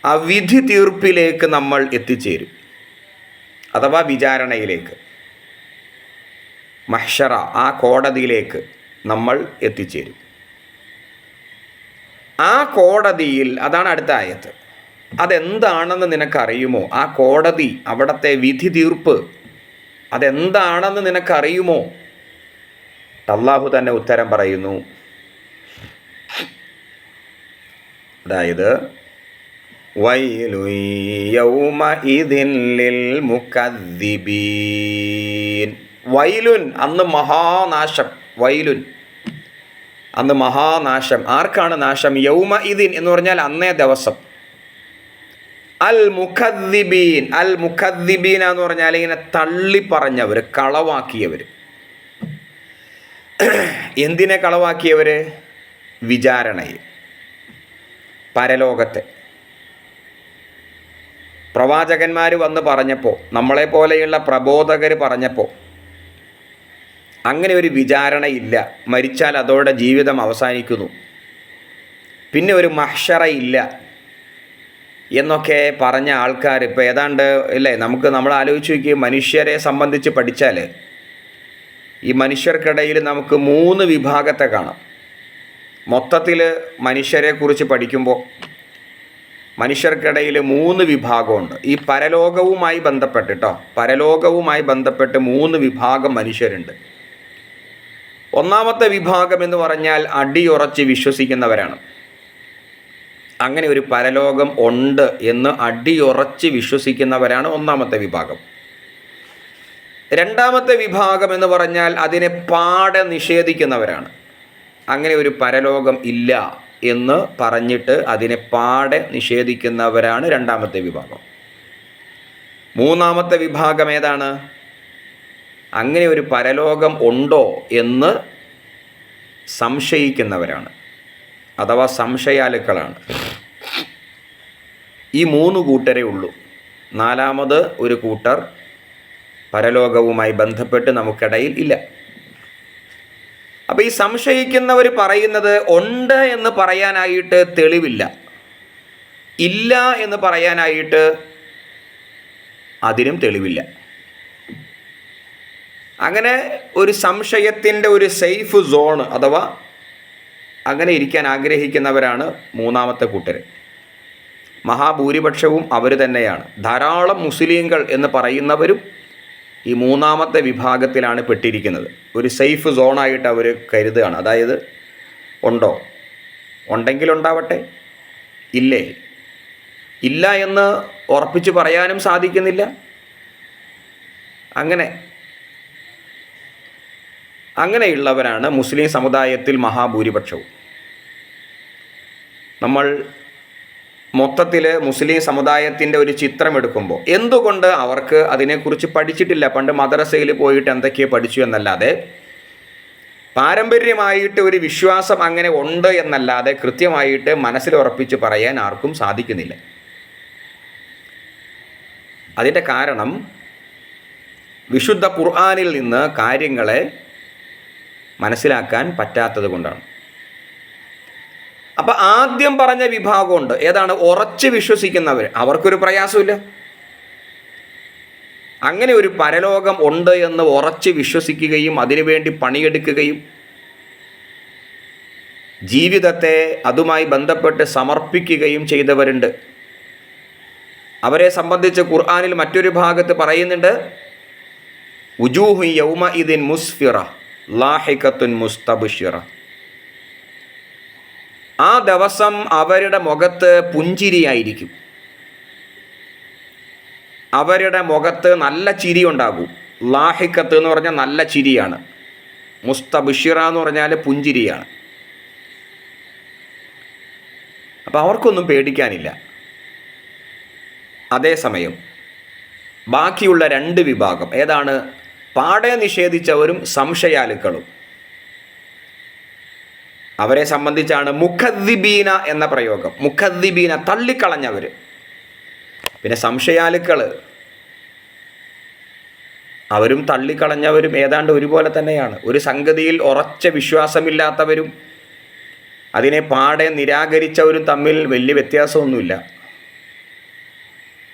ആ വിധി തീർപ്പിലേക്ക് നമ്മൾ എത്തിച്ചേരും. അഥവാ വിചാരണയിലേക്ക്, മഹ്ശറ, ആ കോടതിയിലേക്ക് നമ്മൾ എത്തിച്ചേരും. ആ കോടതിയിൽ, അതാണ് അടുത്ത ആയത്ത്, അതെന്താണെന്ന് നിനക്കറിയുമോ? ആ കോടതി, അവിടുത്തെ വിധി തീർപ്പ് അതെന്താണെന്ന് നിനക്കറിയുമോ? അള്ളാഹു തന്നെ ഉത്തരം പറയുന്നു. അതായത് വൈലുൻ യൗമഇദിൻ ലിൽ മുകദ്ദിബീൻ. വൈലുൻ, അന്ന് മഹാനാശം. വൈലുൻ, അന്ന് മഹാനാശം. ആർക്കാണ് നാശം? യൗമഇദിൻ എന്ന് പറഞ്ഞാൽ അന്നേ ദിവസം. അൽ മുകദ്ദിബീൻ. അൽ മുകദ്ദിബീൻ എന്ന് പറഞ്ഞാൽ ഇങ്ങനെ തള്ളിപ്പറഞ്ഞവർ, കളവാക്കിയവർ. എന്തിനെ കളവാക്കിയവർ? വിചാരണയെ, പരലോകത്തെ. പ്രവാചകന്മാർ വന്ന് പറഞ്ഞപ്പോൾ, നമ്മളെപ്പോലെയുള്ള പ്രബോധകർ പറഞ്ഞപ്പോൾ, അങ്ങനെ ഒരു വിചാരണയില്ല, മരിച്ചാൽ അതോടെ ജീവിതം അവസാനിക്കുന്നു, പിന്നെ ഒരു മഹ്ശറ ഇല്ല എന്നൊക്കെ പറഞ്ഞ ആൾക്കാർ ഇപ്പോൾ ഏതാണ്ട്, അല്ലേ? നമ്മൾ ആലോചിച്ച് നോക്കി, മനുഷ്യരെ സംബന്ധിച്ച് പഠിച്ചാൽ ഈ മനുഷ്യർക്കിടയിൽ നമുക്ക് 3 വിഭാഗത്തെ കാണാം. മൊത്തത്തിൽ മനുഷ്യരെക്കുറിച്ച് പഠിക്കുമ്പോൾ മനുഷ്യർക്കിടയിൽ 3 വിഭാഗമുണ്ട്. ഈ പരലോകവുമായി ബന്ധപ്പെട്ടിട്ടോ, പരലോകവുമായി ബന്ധപ്പെട്ട് 3 വിഭാഗം മനുഷ്യരുണ്ട്. ഒന്നാമത്തെ വിഭാഗം എന്ന് പറഞ്ഞാൽ അടിയുറച്ച് വിശ്വസിക്കുന്നവരാണ്. അങ്ങനെ ഒരു പരലോകം ഉണ്ട് എന്ന് അടിയുറച്ച് വിശ്വസിക്കുന്നവരാണ് ഒന്നാമത്തെ വിഭാഗം. രണ്ടാമത്തെ വിഭാഗം എന്ന് പറഞ്ഞാൽ അതിനെ പാടെ നിഷേധിക്കുന്നവരാണ്. അങ്ങനെ ഒരു പരലോകം ഇല്ല എന്ന് പറഞ്ഞിട്ട് അതിനെ പാടെ നിഷേധിക്കുന്നവരാണ് രണ്ടാമത്തെ വിഭാഗം. മൂന്നാമത്തെ വിഭാഗം ഏതാണ്? അങ്ങനെ ഒരു പരലോകം ഉണ്ടോ എന്ന് സംശയിക്കുന്നവരാണ്, അഥവാ സംശയാലുക്കളാണ്. ഈ 3 കൂട്ടരേ ഉള്ളൂ. 4ാമത് ഒരു കൂട്ടർ പരലോകവുമായി ബന്ധപ്പെട്ട് നമുക്കിടയിൽ ഇല്ല. അപ്പോൾ ഈ സംശയിക്കുന്നവർ പറയുന്നത് ഉണ്ട് എന്ന് പറയാനായിട്ട് തെളിവില്ല, ഇല്ല എന്ന് പറയാനായിട്ട് അതിനും തെളിവില്ല. അങ്ങനെ ഒരു സംശയത്തിൻ്റെ ഒരു സേഫ് സോണ് അഥവാ അങ്ങനെ ഇരിക്കാൻ ആഗ്രഹിക്കുന്നവരാണ് 3ാമത്തെ കൂട്ടർ. മഹാഭൂരിപക്ഷവും അവർ തന്നെയാണ്. ധാരാളം മുസ്ലിങ്ങൾ എന്ന് പറയുന്നവരും ഈ 3ാമത്തെ വിഭാഗത്തിലാണ് പെട്ടിരിക്കുന്നത്. ഒരു സേഫ് സോണായിട്ട് അവർ കരുതുകയാണ്. അതായത് ഉണ്ടോ, ഉണ്ടെങ്കിൽ ഉണ്ടാവട്ടെ, ഇല്ലേ, ഇല്ല എന്ന് ഉറപ്പിച്ച് പറയാനും സാധിക്കുന്നില്ല. അങ്ങനെയുള്ളവരാണ് മുസ്ലിം സമുദായത്തിൽ മഹാഭൂരിപക്ഷവും. നമ്മൾ മൊത്തത്തിൽ മുസ്ലിം സമുദായത്തിൻ്റെ ഒരു ചിത്രം എടുക്കുമ്പോൾ എന്തുകൊണ്ട് അവർക്ക് അതിനെക്കുറിച്ച് പഠിച്ചിട്ടില്ല, പണ്ട് മദ്രസയിൽ പോയിട്ട് എന്തൊക്കെയോ പഠിച്ചു എന്നല്ലാതെ പാരമ്പര്യമായിട്ട് ഒരു വിശ്വാസം അങ്ങനെ ഉണ്ട് എന്നല്ലാതെ കൃത്യമായിട്ട് മനസ്സിൽ ഉറപ്പിച്ച് പറയാൻ ആർക്കും സാധിക്കുന്നില്ല. അതിൻ്റെ കാരണം വിശുദ്ധ ഖുർആനിൽ നിന്ന് കാര്യങ്ങളെ മനസ്സിലാക്കാൻ പറ്റാത്തത് കൊണ്ടാണ്. അപ്പം ആദ്യം പറഞ്ഞ വിഭാഗമുണ്ട്, ഏതാണ്? ഉറച്ച് വിശ്വസിക്കുന്നവർ. അവർക്കൊരു പ്രയാസമില്ല. അങ്ങനെ ഒരു പരലോകം ഉണ്ട് എന്ന് ഉറച്ച് വിശ്വസിക്കുകയും അതിനുവേണ്ടി പണിയെടുക്കുകയും ജീവിതത്തെ അതുമായി ബന്ധപ്പെട്ട് സമർപ്പിക്കുകയും ചെയ്തവരുണ്ട്. അവരെ സംബന്ധിച്ച് ഖുർആനിൽ മറ്റൊരു ഭാഗത്ത് പറയുന്നുണ്ട്, ഉജൂഹു യൗമ ഇദിൻ മുസ്ഫിറ ലാഹിഖത്തുൻ മുസ്തബ്ശിറ. ആ ദിവസം അവരുടെ മുഖത്ത് പുഞ്ചിരിയായിരിക്കും, അവരുടെ മുഖത്ത് നല്ല ചിരി ഉണ്ടാകും. ലാഹിഖത്ത് എന്ന് പറഞ്ഞാൽ നല്ല ചിരിയാണ്, മുസ്തബ്ശിറ എന്ന് പറഞ്ഞാൽ പുഞ്ചിരിയാണ്. അപ്പം അവർക്കൊന്നും പേടിക്കാനില്ല. അതേസമയം ബാക്കിയുള്ള 2 വിഭാഗം ഏതാണ്? പാടെ നിഷേധിച്ചവരും സംശയാലുക്കളും. അവരെ സംബന്ധിച്ചാണ് മുഖദ്ദിബീന എന്ന പ്രയോഗം. മുഖദ്ദിബീന, തള്ളിക്കളഞ്ഞവർ. പിന്നെ സംശയാലുക്കൾ, അവരും തള്ളിക്കളഞ്ഞവരും ഏതാണ്ട് ഒരുപോലെ തന്നെയാണ്. ഒരു സംഗതിയിൽ ഉറച്ച വിശ്വാസമില്ലാത്തവരും അതിനെ പാടെ നിരാകരിച്ചവരും തമ്മിൽ വലിയ വ്യത്യാസമൊന്നുമില്ല.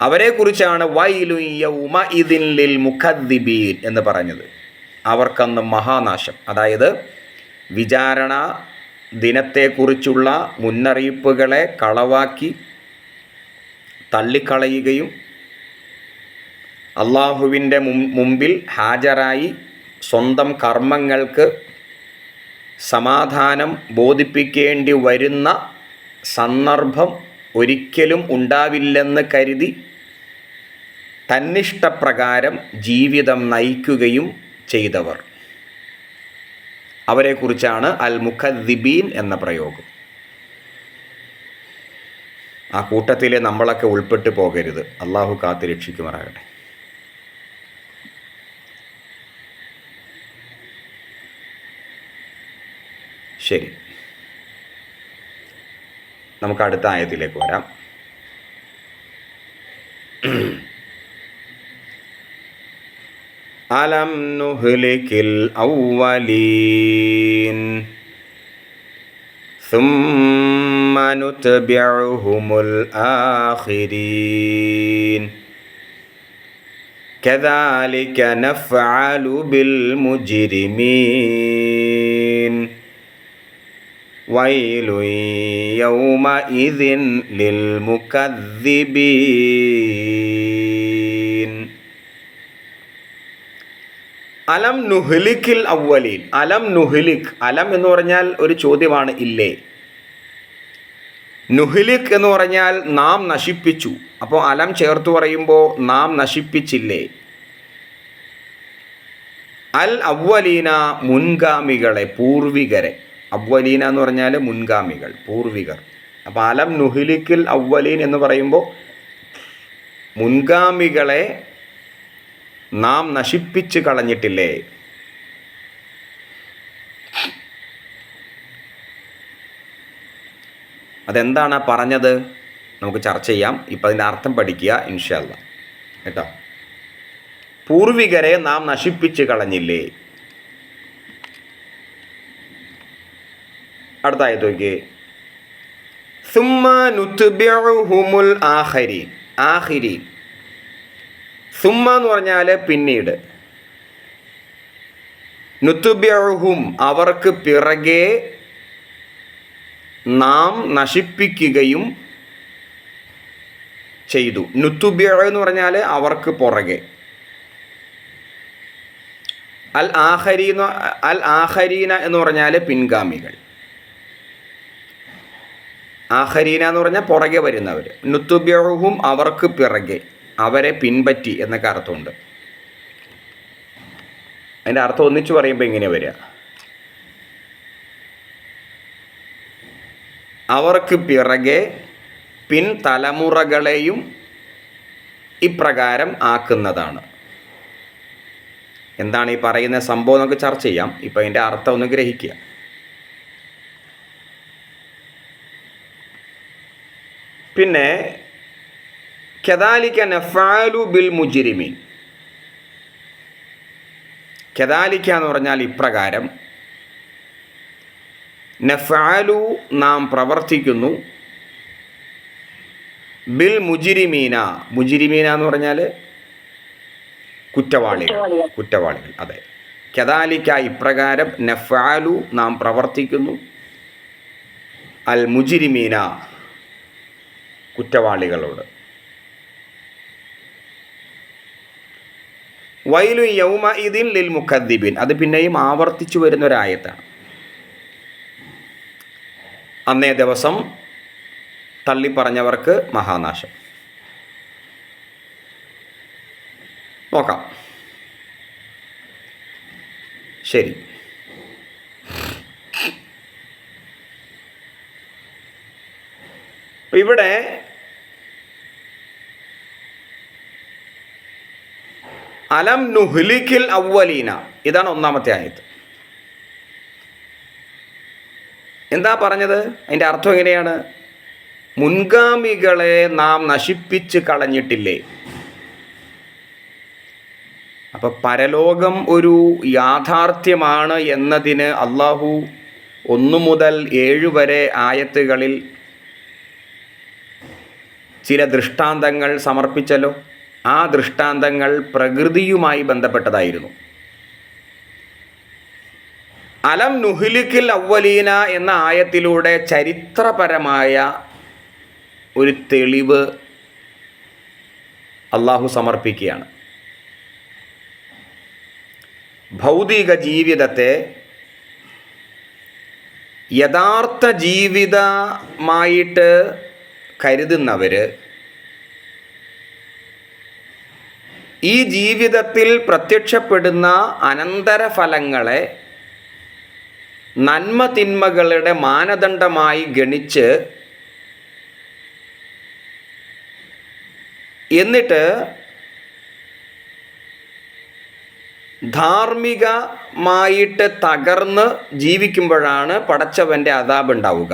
അവരെക്കുറിച്ചാണ് വൈലു യൗമ ഇദിൻ ലിൽ മുഖദ്ദിബീൻ എന്ന് പറഞ്ഞത്. അവർക്കന്ന് മഹാനാശം. അതായത് വിചാരണ ദിനത്തെക്കുറിച്ചുള്ള മുന്നറിയിപ്പുകളെ കളവാക്കി തള്ളിക്കളയുകയും അള്ളാഹുവിൻ്റെ മുമ്പിൽ ഹാജരായി സ്വന്തം കർമ്മങ്ങൾക്ക് സമാധാനം ബോധിപ്പിക്കേണ്ടി വരുന്ന സന്ദർഭം ഒരിക്കലും ഉണ്ടാവില്ലെന്ന് കരുതി തന്നിഷ്ടപ്രകാരം ജീവിതം നയിക്കുകയും ചെയ്തവർ. അവരെക്കുറിച്ചാണ് അൽ മുഖദ്ദിബീൻ എന്ന പ്രയോഗം. ആ കൂട്ടത്തിൽ നമ്മളൊക്കെ ഉൾപ്പെട്ടു പോകരുത്. അള്ളാഹു കാത്ത് രക്ഷിക്കുമാറാകട്ടെ. ശരി, നമുക്ക് അടുത്ത ആയത്തിലേക്ക് വരാം. അലം നുഹ്ലികിൽ അവ്വലീൻ ثم نتبعهم الآخرين كذلك نفعل بالمجرمين ويل يومئذ للمكذبين. അലം നുഹ്ലിക്കിൽ അവ്വലീൻ. അലം നുഹ്ലിക്, അലം എന്ന് പറഞ്ഞാൽ ഒരു ചോദ്യമാണ്, ഇല്ലേ. നുഹ്ലിക് എന്ന് പറഞ്ഞാൽ നാം നശിപ്പിച്ചു. അപ്പോൾ അലം ചേർത്ത് പറയുമ്പോൾ നാം നശിപ്പിച്ചില്ലേ. അൽ അവ്വലീന, മുൻഗാമികളെ, പൂർവികരെ. അവ്വലീന എന്ന് പറഞ്ഞാൽ മുൻഗാമികൾ, പൂർവികർ. അപ്പോൾ അലം നുഹ്ലിക്കിൽ അവ്വലീൻ എന്ന് പറയുമ്പോൾ മുൻഗാമികളെ നാം നശിപ്പിച്ച് കളഞ്ഞിട്ടില്ലേ. അതെന്താണ് പറഞ്ഞത് നമുക്ക് ചർച്ച ചെയ്യാം. ഇപ്പം അതിൻ്റെ അർത്ഥം പഠിക്കുക ഇൻഷാ അല്ലാഹ് കേട്ടോ. പൂർവികരെ നാം നശിപ്പിച്ച് കളഞ്ഞില്ലേ. അടുത്ത ആയത്ത് നോക്കിയേ. സുമ്മ നുത്ബിഉഹുമുൽ ആഖിരീൻ. ആഖിരീൻ സുമ്മ എന്ന് പറഞ്ഞാൽ പിന്നീട്, നുത്ബിഉഹും അവർക്ക് പിറകെ നാം നശിപ്പിക്കുകയും ചെയ്തു. നുത്ബിഉ എന്ന് പറഞ്ഞാൽ അവർക്ക് പുറകെ. അൽ ആഖരീന എന്ന് പറഞ്ഞാൽ പിൻഗാമികൾ. ആഖരീന എന്ന് പറഞ്ഞാൽ പുറകെ വരുന്നവർ. നുത്ബിഉഹും അവർക്ക് പിറകെ, അവരെ പിൻപറ്റി എന്നൊക്കെ അർത്ഥമുണ്ട്. അതിൻ്റെ അർത്ഥം ഒന്നിച്ച് പറയുമ്പോൾ എങ്ങനെ വരിക? അവർക്ക് പിറകെ പിൻതലമുറകളെയും ഇപ്രകാരം ആക്കുന്നതാണ്. എന്താണ് ഈ പറയുന്ന സംഭവം നമുക്ക് ചർച്ച ചെയ്യാം. ഇപ്പം അതിൻ്റെ അർത്ഥം ഒന്ന് ഗ്രഹിക്കുക. പിന്നെ കദാലിക നഫ്അലു ബിൽ മുജ്രിമീൻ. കദാലിക എന്ന് പറഞ്ഞാൽ ഇപ്രകാരം, നഫ്അലു നാം പ്രവർത്തിക്കുന്നു, ബിൽ മുജ്രിമീന. മുജ്രിമീന എന്ന് പറഞ്ഞാൽ കുറ്റവാളികൾ. അതെ, കദാലിക ഇപ്രകാരം, നഫ്അലു നാം പ്രവർത്തിക്കുന്നു, അൽ മുജ്രിമീന കുറ്റവാളികളോട്. വൈലു യൗമഇദിൻ ലിൽ മുകദ്ദിബീൻ. അത് പിന്നെയും ആവർത്തിച്ചു വരുന്നൊരായത്താണ്. അന്നേ ദിവസം തള്ളിപ്പറഞ്ഞവർക്ക് മഹാനാശം. നോക്കാം. ശരി, ഇവിടെ അലം നുഹ്ലിക്കിൽ അവ്വലീന, ഇതാണ് ഒന്നാമത്തെ ആയത്ത്. എന്താ പറഞ്ഞത്? അതിൻ്റെ അർത്ഥം എങ്ങനെയാണ്? മുൻഗാമികളെ നാം നശിപ്പിച്ച് കളഞ്ഞിട്ടില്ലേ. അപ്പം പരലോകം ഒരു യാഥാർത്ഥ്യമാണ് എന്നതിന് അള്ളാഹു 1 മുതൽ 7 വരെ ആയത്തുകളിൽ ചില ദൃഷ്ടാന്തങ്ങൾ സമർപ്പിച്ചല്ലോ. ആ ദൃഷ്ടാന്തങ്ങൾ പ്രകൃതിയുമായി ബന്ധപ്പെട്ടതായിരുന്നു. അലം നുഹ്ലിക്കിൽ അവ്വലീന എന്ന ആയത്തിലൂടെ ചരിത്രപരമായ ഒരു തെളിവ് അള്ളാഹു സമർപ്പിക്കുകയാണ്. ഭൗതിക ജീവിതത്തെ യഥാർത്ഥ ജീവിതമായിട്ട് കരുതുന്നവർ ഈ ജീവിതത്തിൽ പ്രത്യക്ഷപ്പെടുന്ന അനന്തരഫലങ്ങളെ നന്മ തിന്മകളുടെ മാനദണ്ഡമായി ഗണിച്ച് എന്നിട്ട് ധാർമ്മികമായിട്ട് തകർന്ന് ജീവിക്കുമ്പോഴാണ് പടച്ചവൻ്റെ അദാബ് ഉണ്ടാവുക.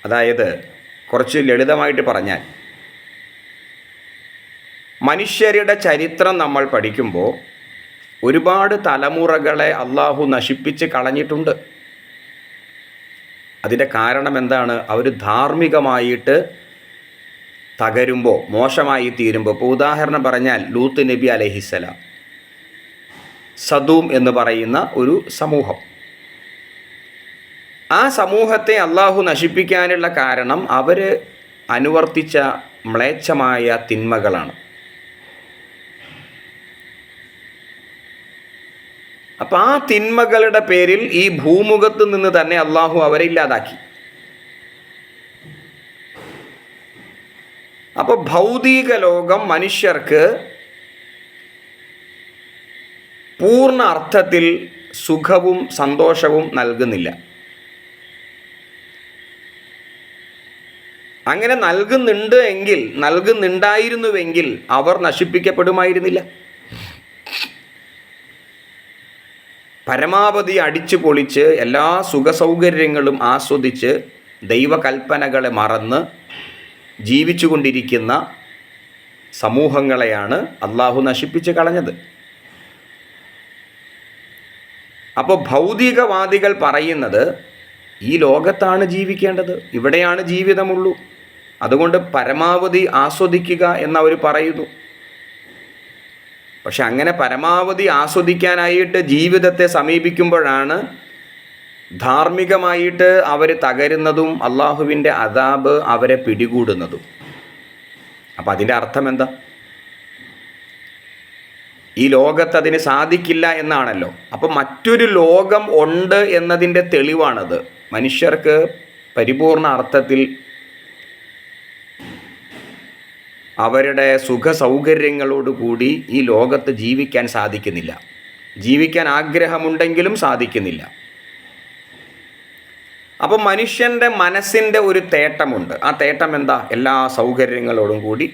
അതായത് കുറച്ച് ലളിതമായിട്ട് പറഞ്ഞാൽ, മനുഷ്യരുടെ ചരിത്രം നമ്മൾ പഠിക്കുമ്പോൾ ഒരുപാട് തലമുറകളെ അള്ളാഹു നശിപ്പിച്ച് കളഞ്ഞിട്ടുണ്ട്. അതിൻ്റെ കാരണം എന്താണ്? അവർ ധാർമ്മികമായിട്ട് തകരുമ്പോൾ, മോശമായി തീരുമ്പോൾ. ഇപ്പോൾ ഉദാഹരണം പറഞ്ഞാൽ ലൂത്ത് നബി അലൈഹിസ്സലാം, സദൂം എന്ന് പറയുന്ന ഒരു സമൂഹം. ആ സമൂഹത്തെ അള്ളാഹു നശിപ്പിക്കാനുള്ള കാരണം അവർ അനുവർത്തിച്ച മ്ലേച്ഛമായ തിന്മകളാണ്. അപ്പം ആ തിന്മകളുടെ പേരിൽ ഈ ഭൂമുഖത്ത് നിന്ന് തന്നെ അള്ളാഹു അവരെ ഇല്ലാതാക്കി. അപ്പോൾ ഭൗതിക ലോകം മനുഷ്യർക്ക് പൂർണ്ണ അർത്ഥത്തിൽ സുഖവും സന്തോഷവും നൽകുന്നില്ല. അങ്ങനെ നൽകുന്നുണ്ടായിരുന്നുവെങ്കിൽ അവർ നശിപ്പിക്കപ്പെടുമായിരുന്നില്ല. പരമാവധി അടിച്ചു പൊളിച്ച് എല്ലാ സുഖസൗകര്യങ്ങളും ആസ്വദിച്ച് ദൈവകൽപ്പനകളെ മറന്ന് ജീവിച്ചു കൊണ്ടിരിക്കുന്ന സമൂഹങ്ങളെയാണ് അള്ളാഹു നശിപ്പിച്ച് കളഞ്ഞത്. അപ്പോൾ ഭൗതികവാദികൾ പറയുന്നത് ഈ ലോകത്താണ് ജീവിക്കേണ്ടത്, ഇവിടെയാണ് ജീവിതമുള്ളൂ, അതുകൊണ്ട് പരമാവധി ആസ്വദിക്കുക എന്നവർ പറയുന്നു. പക്ഷെ അങ്ങനെ പരമാവധി ആസ്വദിക്കാനായിട്ട് ജീവിതത്തെ സമീപിക്കുമ്പോഴാണ് ധാർമ്മികമായിട്ട് അവർ തകരുന്നതും അള്ളാഹുവിൻ്റെ അദാബ് അവരെ പിടികൂടുന്നതും. അപ്പം അതിൻ്റെ അർത്ഥം എന്താ? ഈ ലോകത്ത് അതിന് സാധിക്കില്ല എന്നാണല്ലോ. അപ്പം മറ്റൊരു ലോകം ഉണ്ട് എന്നതിൻ്റെ തെളിവാണത്. മനുഷ്യർക്ക് പരിപൂർണ അർത്ഥത്തിൽ അവരുടെ സുഖ സൗകര്യങ്ങളോടുകൂടി ഈ ലോകത്ത് ജീവിക്കാൻ സാധിക്കുന്നില്ല. ജീവിക്കാൻ ആഗ്രഹമുണ്ടെങ്കിലും സാധിക്കുന്നില്ല. അപ്പം മനുഷ്യൻ്റെ മനസ്സിൻ്റെ ഒരു തേട്ടമുണ്ട്. ആ തേട്ടം എന്താ? എല്ലാ സൗകര്യങ്ങളോടും കൂടി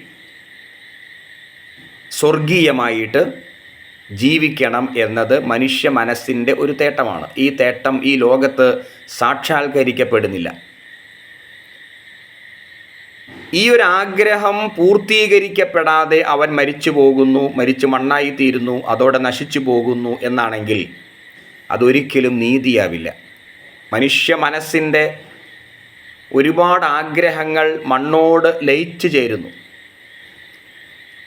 സ്വർഗീയമായിട്ട് ജീവിക്കണം എന്നത് മനുഷ്യ മനസ്സിൻ്റെ ഒരു തേട്ടമാണ്. ഈ തേട്ടം ഈ ലോകത്ത് സാക്ഷാത്കരിക്കപ്പെടുന്നില്ല. ഈ ഒരു ആഗ്രഹം പൂർത്തീകരിക്കപ്പെടാതെ അവൻ മരിച്ചു പോകുന്നു, മരിച്ചു മണ്ണായി തീരുന്നു, അതോടെ നശിച്ചു പോകുന്നു എന്നാണെങ്കിൽ അതൊരിക്കലും നീതിയാവില്ല. മനുഷ്യ മനസ്സിൻ്റെ ഒരുപാട് ആഗ്രഹങ്ങൾ മണ്ണോട് ലയിച്ചു ചേരുന്നു.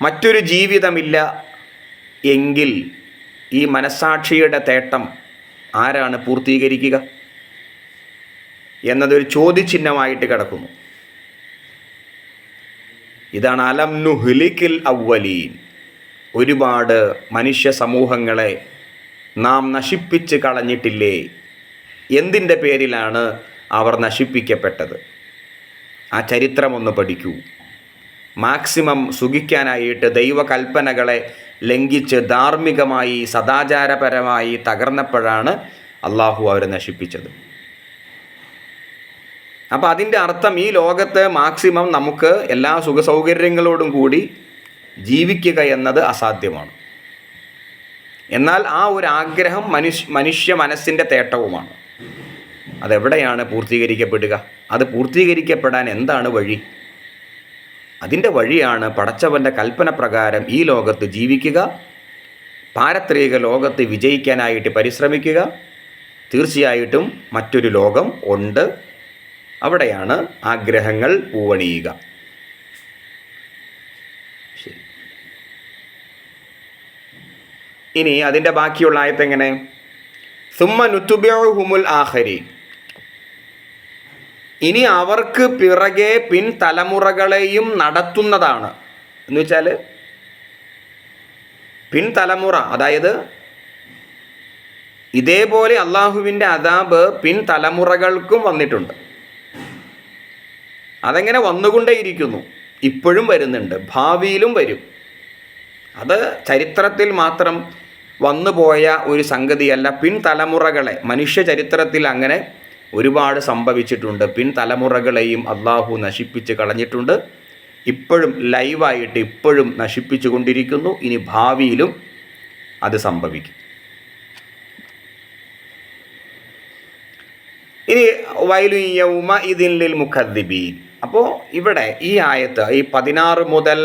മറ്റൊരു ജീവിതമില്ല എങ്കിൽ ഈ മനസ്സാക്ഷിയുടെ തേട്ടം ആരാണ് പൂർത്തീകരിക്കുക എന്നതൊരു ചോദ്യചിഹ്നമായിട്ട് കിടക്കുന്നു. ഇതാണ് അലം നുഹ്ലിക്കിൽ അവ്വലീൻ. ഒരുപാട് മനുഷ്യ സമൂഹങ്ങളെ നാം നശിപ്പിച്ച് കളഞ്ഞിട്ടില്ലേ? എന്തിൻ്റെ പേരിലാണ് അവർ നശിപ്പിക്കപ്പെട്ടത്? ആ ചരിത്രമൊന്ന് പഠിക്കൂ. മാക്സിമം സുഖിക്കാനായിട്ട് ദൈവകൽപ്പനകളെ ലംഘിച്ച് ധാർമ്മികമായി സദാചാരപരമായി തകർന്നപ്പോഴാണ് അള്ളാഹു അവരെ നശിപ്പിച്ചത്. അപ്പോൾ അതിൻ്റെ അർത്ഥം ഈ ലോകത്ത് മാക്സിമം നമുക്ക് എല്ലാ സുഖസൗകര്യങ്ങളോടും കൂടി ജീവിക്കുക എന്നത് അസാധ്യമാണ്. എന്നാൽ ആ ഒരു ആഗ്രഹം മനുഷ്യ മനസ്സിൻ്റെ തേട്ടവുമാണ്. അതെവിടെയാണ് പൂർത്തീകരിക്കപ്പെടുക? അത് പൂർത്തീകരിക്കപ്പെടാൻ എന്താണ് വഴി? അതിൻ്റെ വഴിയാണ് പടച്ചവൻ്റെ കൽപ്പന പ്രകാരം ഈ ലോകത്ത് ജീവിക്കുക, പാരത്രിക ലോകത്ത് വിജയിക്കാനായിട്ട് പരിശ്രമിക്കുക. തീർച്ചയായിട്ടും മറ്റൊരു ലോകം ഉണ്ട്, അവിടെയാണ് ആഗ്രഹങ്ങൾ പൂവണിയുക. ശരി, ഇനി അതിൻ്റെ ബാക്കിയുള്ള ആയത്ത് എങ്ങനെ? സുമ്മ നുതുബിഉഹുമുൽ ആഖിരീൻ. ഇനി അവർക്ക് പിറകെ പിൻതലമുറകളെയും നടത്തുന്നതാണ്. എന്ന് വെച്ചാൽ പിൻതലമുറ, അതായത് ഇതേപോലെ അള്ളാഹുവിൻ്റെ അദാബ് പിൻതലമുറകൾക്കും വന്നിട്ടുണ്ട്. അതെങ്ങനെ വന്നുകൊണ്ടേയിരിക്കുന്നു, ഇപ്പോഴും വരുന്നുണ്ട്, ഭാവിയിലും വരും. അത് ചരിത്രത്തിൽ മാത്രം വന്നുപോയ ഒരു സംഗതിയല്ല. പിൻതലമുറകളെ മനുഷ്യ ചരിത്രത്തിൽ അങ്ങനെ ഒരുപാട് സംഭവിച്ചിട്ടുണ്ട്. പിൻതലമുറകളെയും അള്ളാഹു നശിപ്പിച്ച് കളഞ്ഞിട്ടുണ്ട്. ഇപ്പോഴും ലൈവായിട്ട് ഇപ്പോഴും നശിപ്പിച്ചു കൊണ്ടിരിക്കുന്നു. ഇനി ഭാവിയിലും അത് സംഭവിക്കും. ഇനി വൈലു യൗമ ഇദിൻ ലിൽ മുഖദ്ദിബീൻ. അപ്പോൾ ഇവിടെ ഈ ആയത്ത്, ഈ 16 മുതൽ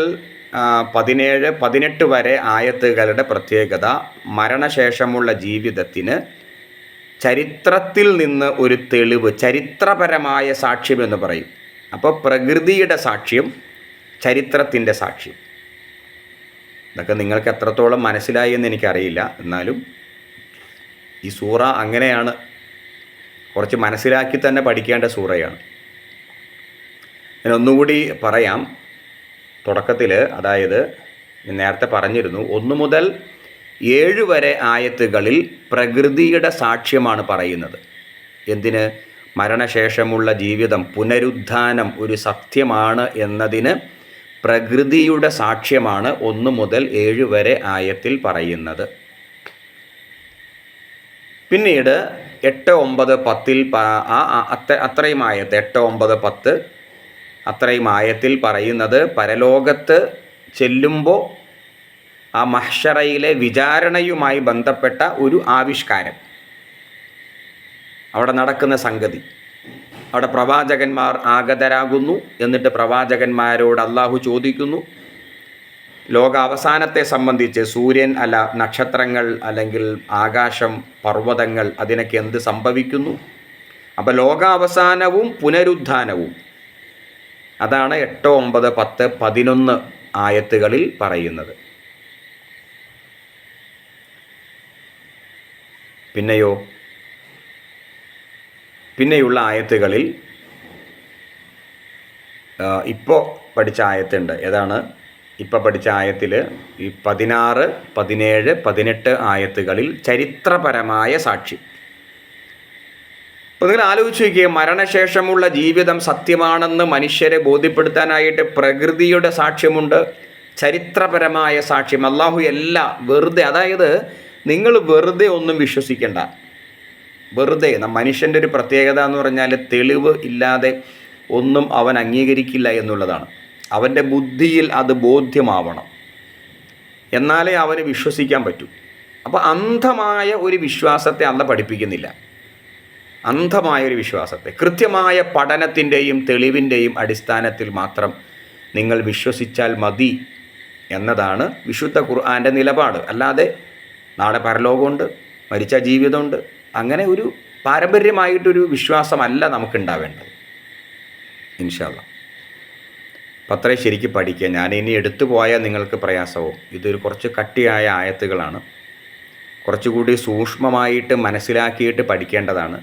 17, 18 വരെ ആയത്തുകളുടെ പ്രത്യേകത മരണശേഷമുള്ള ജീവിതത്തിന് ചരിത്രത്തിൽ നിന്ന് ഒരു തെളിവ്, ചരിത്രപരമായ സാക്ഷ്യം എന്ന് പറയും. അപ്പോൾ പ്രകൃതിയുടെ സാക്ഷ്യം, ചരിത്രത്തിൻ്റെ സാക്ഷ്യം. ഇതൊക്കെ നിങ്ങൾക്ക് എത്രത്തോളം മനസ്സിലായി എന്ന് എനിക്കറിയില്ല. എന്നാലും ഈ സൂറ അങ്ങനെയാണ്, കുറച്ച് മനസ്സിലാക്കി തന്നെ പഠിക്കേണ്ട സൂറയാണ്. ഞാൻ ഒന്നുകൂടി പറയാം. തുടക്കത്തിൽ, അതായത് നേരത്തെ പറഞ്ഞിരുന്നു, 1 മുതൽ 7 വരെ ആയത്തുകളിൽ പ്രകൃതിയുടെ സാക്ഷ്യമാണ് പറയുന്നത്. എന്തിന്? മരണശേഷമുള്ള ജീവിതം, പുനരുത്ഥാനം ഒരു സത്യമാണ് എന്നതിന് പ്രകൃതിയുടെ സാക്ഷ്യമാണ് 1 മുതൽ 7 വരെ ആയത്തിൽ പറയുന്നത്. പിന്നീട് 8, 9, 10 അത്രയും ആയത്ത്, 8, 9, 10 അത്രയും ആയത്തിൽ പറയുന്നത് പരലോകത്ത് ചെല്ലുമ്പോൾ ആ മഹ്ശറയിലെ വിചാരണയുമായി ബന്ധപ്പെട്ട ഒരു ആവിഷ്കാരം. അവിടെ നടക്കുന്ന സംഗതി. അവിടെ പ്രവാചകന്മാർ ആഗതരാകുന്നു. എന്നിട്ട് പ്രവാചകന്മാരോട് അള്ളാഹു ചോദിക്കുന്നു, ലോകാവസാനത്തെ സംബന്ധിച്ച് സൂര്യൻ നക്ഷത്രങ്ങൾ അല്ലെങ്കിൽ ആകാശം, പർവ്വതങ്ങൾ, അതിനൊക്കെ എന്ത് സംഭവിക്കുന്നു? അപ്പോൾ ലോകാവസാനവും പുനരുദ്ധാനവും അതാണ് 8, 9, 10, 11 ആയത്തുകളിൽ പറയുന്നത്. പിന്നെയുള്ള ആയത്തുകളിൽ ഇപ്പോൾ പഠിച്ച ആയത്തുണ്ട്. ഏതാണ് ഇപ്പോൾ പഠിച്ച ആയത്തിൽ? ഈ 16, 17, 18 ആയത്തുകളിൽ ചരിത്രപരമായ സാക്ഷി. അപ്പോൾ നിങ്ങൾ ആലോചിച്ച് നോക്കിയേ, മരണശേഷമുള്ള ജീവിതം സത്യമാണെന്ന് മനുഷ്യരെ ബോധ്യപ്പെടുത്താനായിട്ട് പ്രകൃതിയുടെ സാക്ഷ്യമുണ്ട്, ചരിത്രപരമായ സാക്ഷ്യം. അള്ളാഹു എല്ലാം വെറുതെ, അതായത് നിങ്ങൾ വെറുതെ ഒന്നും വിശ്വസിക്കേണ്ട. വെറുതെ മനുഷ്യൻ്റെ ഒരു പ്രത്യേകത എന്ന് പറഞ്ഞാൽ തെളിവ് ഇല്ലാതെ ഒന്നും അവൻ അംഗീകരിക്കില്ല എന്നുള്ളതാണ്. അവൻ്റെ ബുദ്ധിയിൽ അത് ബോധ്യമാവണം, എന്നാലേ അവന് വിശ്വസിക്കാൻ പറ്റൂ. അപ്പോൾ അന്ധമായ ഒരു വിശ്വാസത്തെ അല്ല പഠിപ്പിക്കുന്നില്ല. അന്ധമായൊരു വിശ്വാസത്തെ കൃത്യമായ പഠനത്തിൻ്റെയും തെളിവിൻ്റെയും അടിസ്ഥാനത്തിൽ മാത്രം നിങ്ങൾ വിശ്വസിച്ചാൽ മതി എന്നതാണ് വിശുദ്ധ ഖുർആൻ്റെ നിലപാട്. അല്ലാതെ നാളെ പരലോകമുണ്ട്, മരിച്ച ജീവിതമുണ്ട്, അങ്ങനെ ഒരു പാരമ്പര്യമായിട്ടൊരു വിശ്വാസമല്ല നമുക്കുണ്ടാവേണ്ടത്. ഇൻഷാ അല്ലാഹ് പത്രേ ശരിക്കും പഠിക്കുക. ഞാനിനി എടുത്തു പോയാൽ നിങ്ങൾക്ക് പ്രയാസവും. ഇതൊരു കുറച്ച് കട്ടിയായ ആയത്തുകളാണ്, കുറച്ചുകൂടി സൂക്ഷ്മമായിട്ട് മനസ്സിലാക്കിയിട്ട് പഠിക്കേണ്ടതാണ്.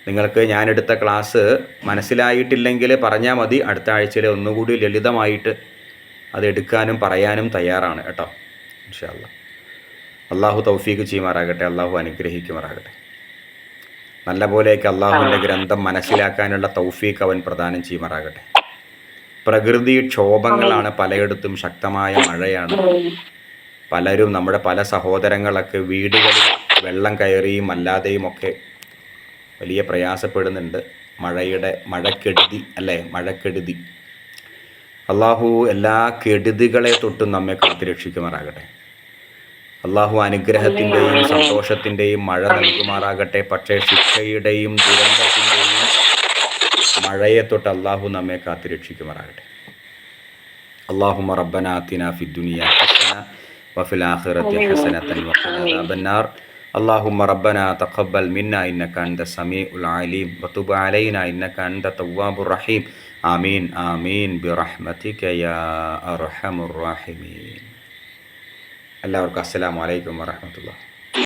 നിങ്ങൾക്ക് ഞാനെടുത്ത ക്ലാസ് മനസ്സിലായിട്ടില്ലെങ്കിൽ പറഞ്ഞാൽ മതി. അടുത്ത ആഴ്ചയിൽ ഒന്നുകൂടി ലളിതമായിട്ട് അത് എടുക്കാനും പറയാനും തയ്യാറാണ് കേട്ടോ. ഇൻഷാ അല്ലാഹ് അള്ളാഹു തൗഫീഖ് ചെയ്യുമാറാകട്ടെ, അള്ളാഹു അനുഗ്രഹിക്കുമാറാകട്ടെ. നല്ല പോലെയൊക്കെ അള്ളാഹുവിൻ്റെ ഗ്രന്ഥം മനസ്സിലാക്കാനുള്ള തൗഫീഖ് അവൻ പ്രദാനം ചെയ്യുമാറാകട്ടെ. പ്രകൃതി ക്ഷോഭങ്ങളാണ്, പലയിടത്തും ശക്തമായ മഴയാണ്. പലരും, നമ്മുടെ പല സഹോദരങ്ങളൊക്കെ വീടുകളിൽ വെള്ളം കയറിയും അല്ലാതെയും ഒക്കെ വലിയ പ്രയാസപ്പെടുന്നുണ്ട്. മഴക്കെടുതി. അള്ളാഹു എല്ലാ കെടുതികളെ തൊട്ടും നമ്മെ കാത്തുരക്ഷിക്കുമാറാകട്ടെ. അള്ളാഹു അനുഗ്രഹത്തിൻ്റെയും സന്തോഷത്തിൻ്റെയും മഴ നൽകുമാറാകട്ടെ. പക്ഷേ ശിക്ഷയുടെയും ദുരന്തത്തിൻ്റെയും മഴയെ തൊട്ട് അള്ളാഹു നമ്മെ കാത്തുരക്ഷിക്കുമാറാകട്ടെ. അല്ലാഹുമ്മ റബ്ബനാ ആതിനാ ഫിദ്ദുനിയാ ഹസന വഫിൽ ആഖിറതി ഹസനതൻ വഖിനാ അദാബന്നാർ. اللهم ربنا تقبل منا إنك أنت السميع العليم وتب علينا إنك أنت التواب الرحيم. آمين آمين برحمتك يا أرحم الراحمين. എല്ലാവർക്കും അസ്സലാമു അലൈക്കും വറഹ്മത്തുള്ളാഹി.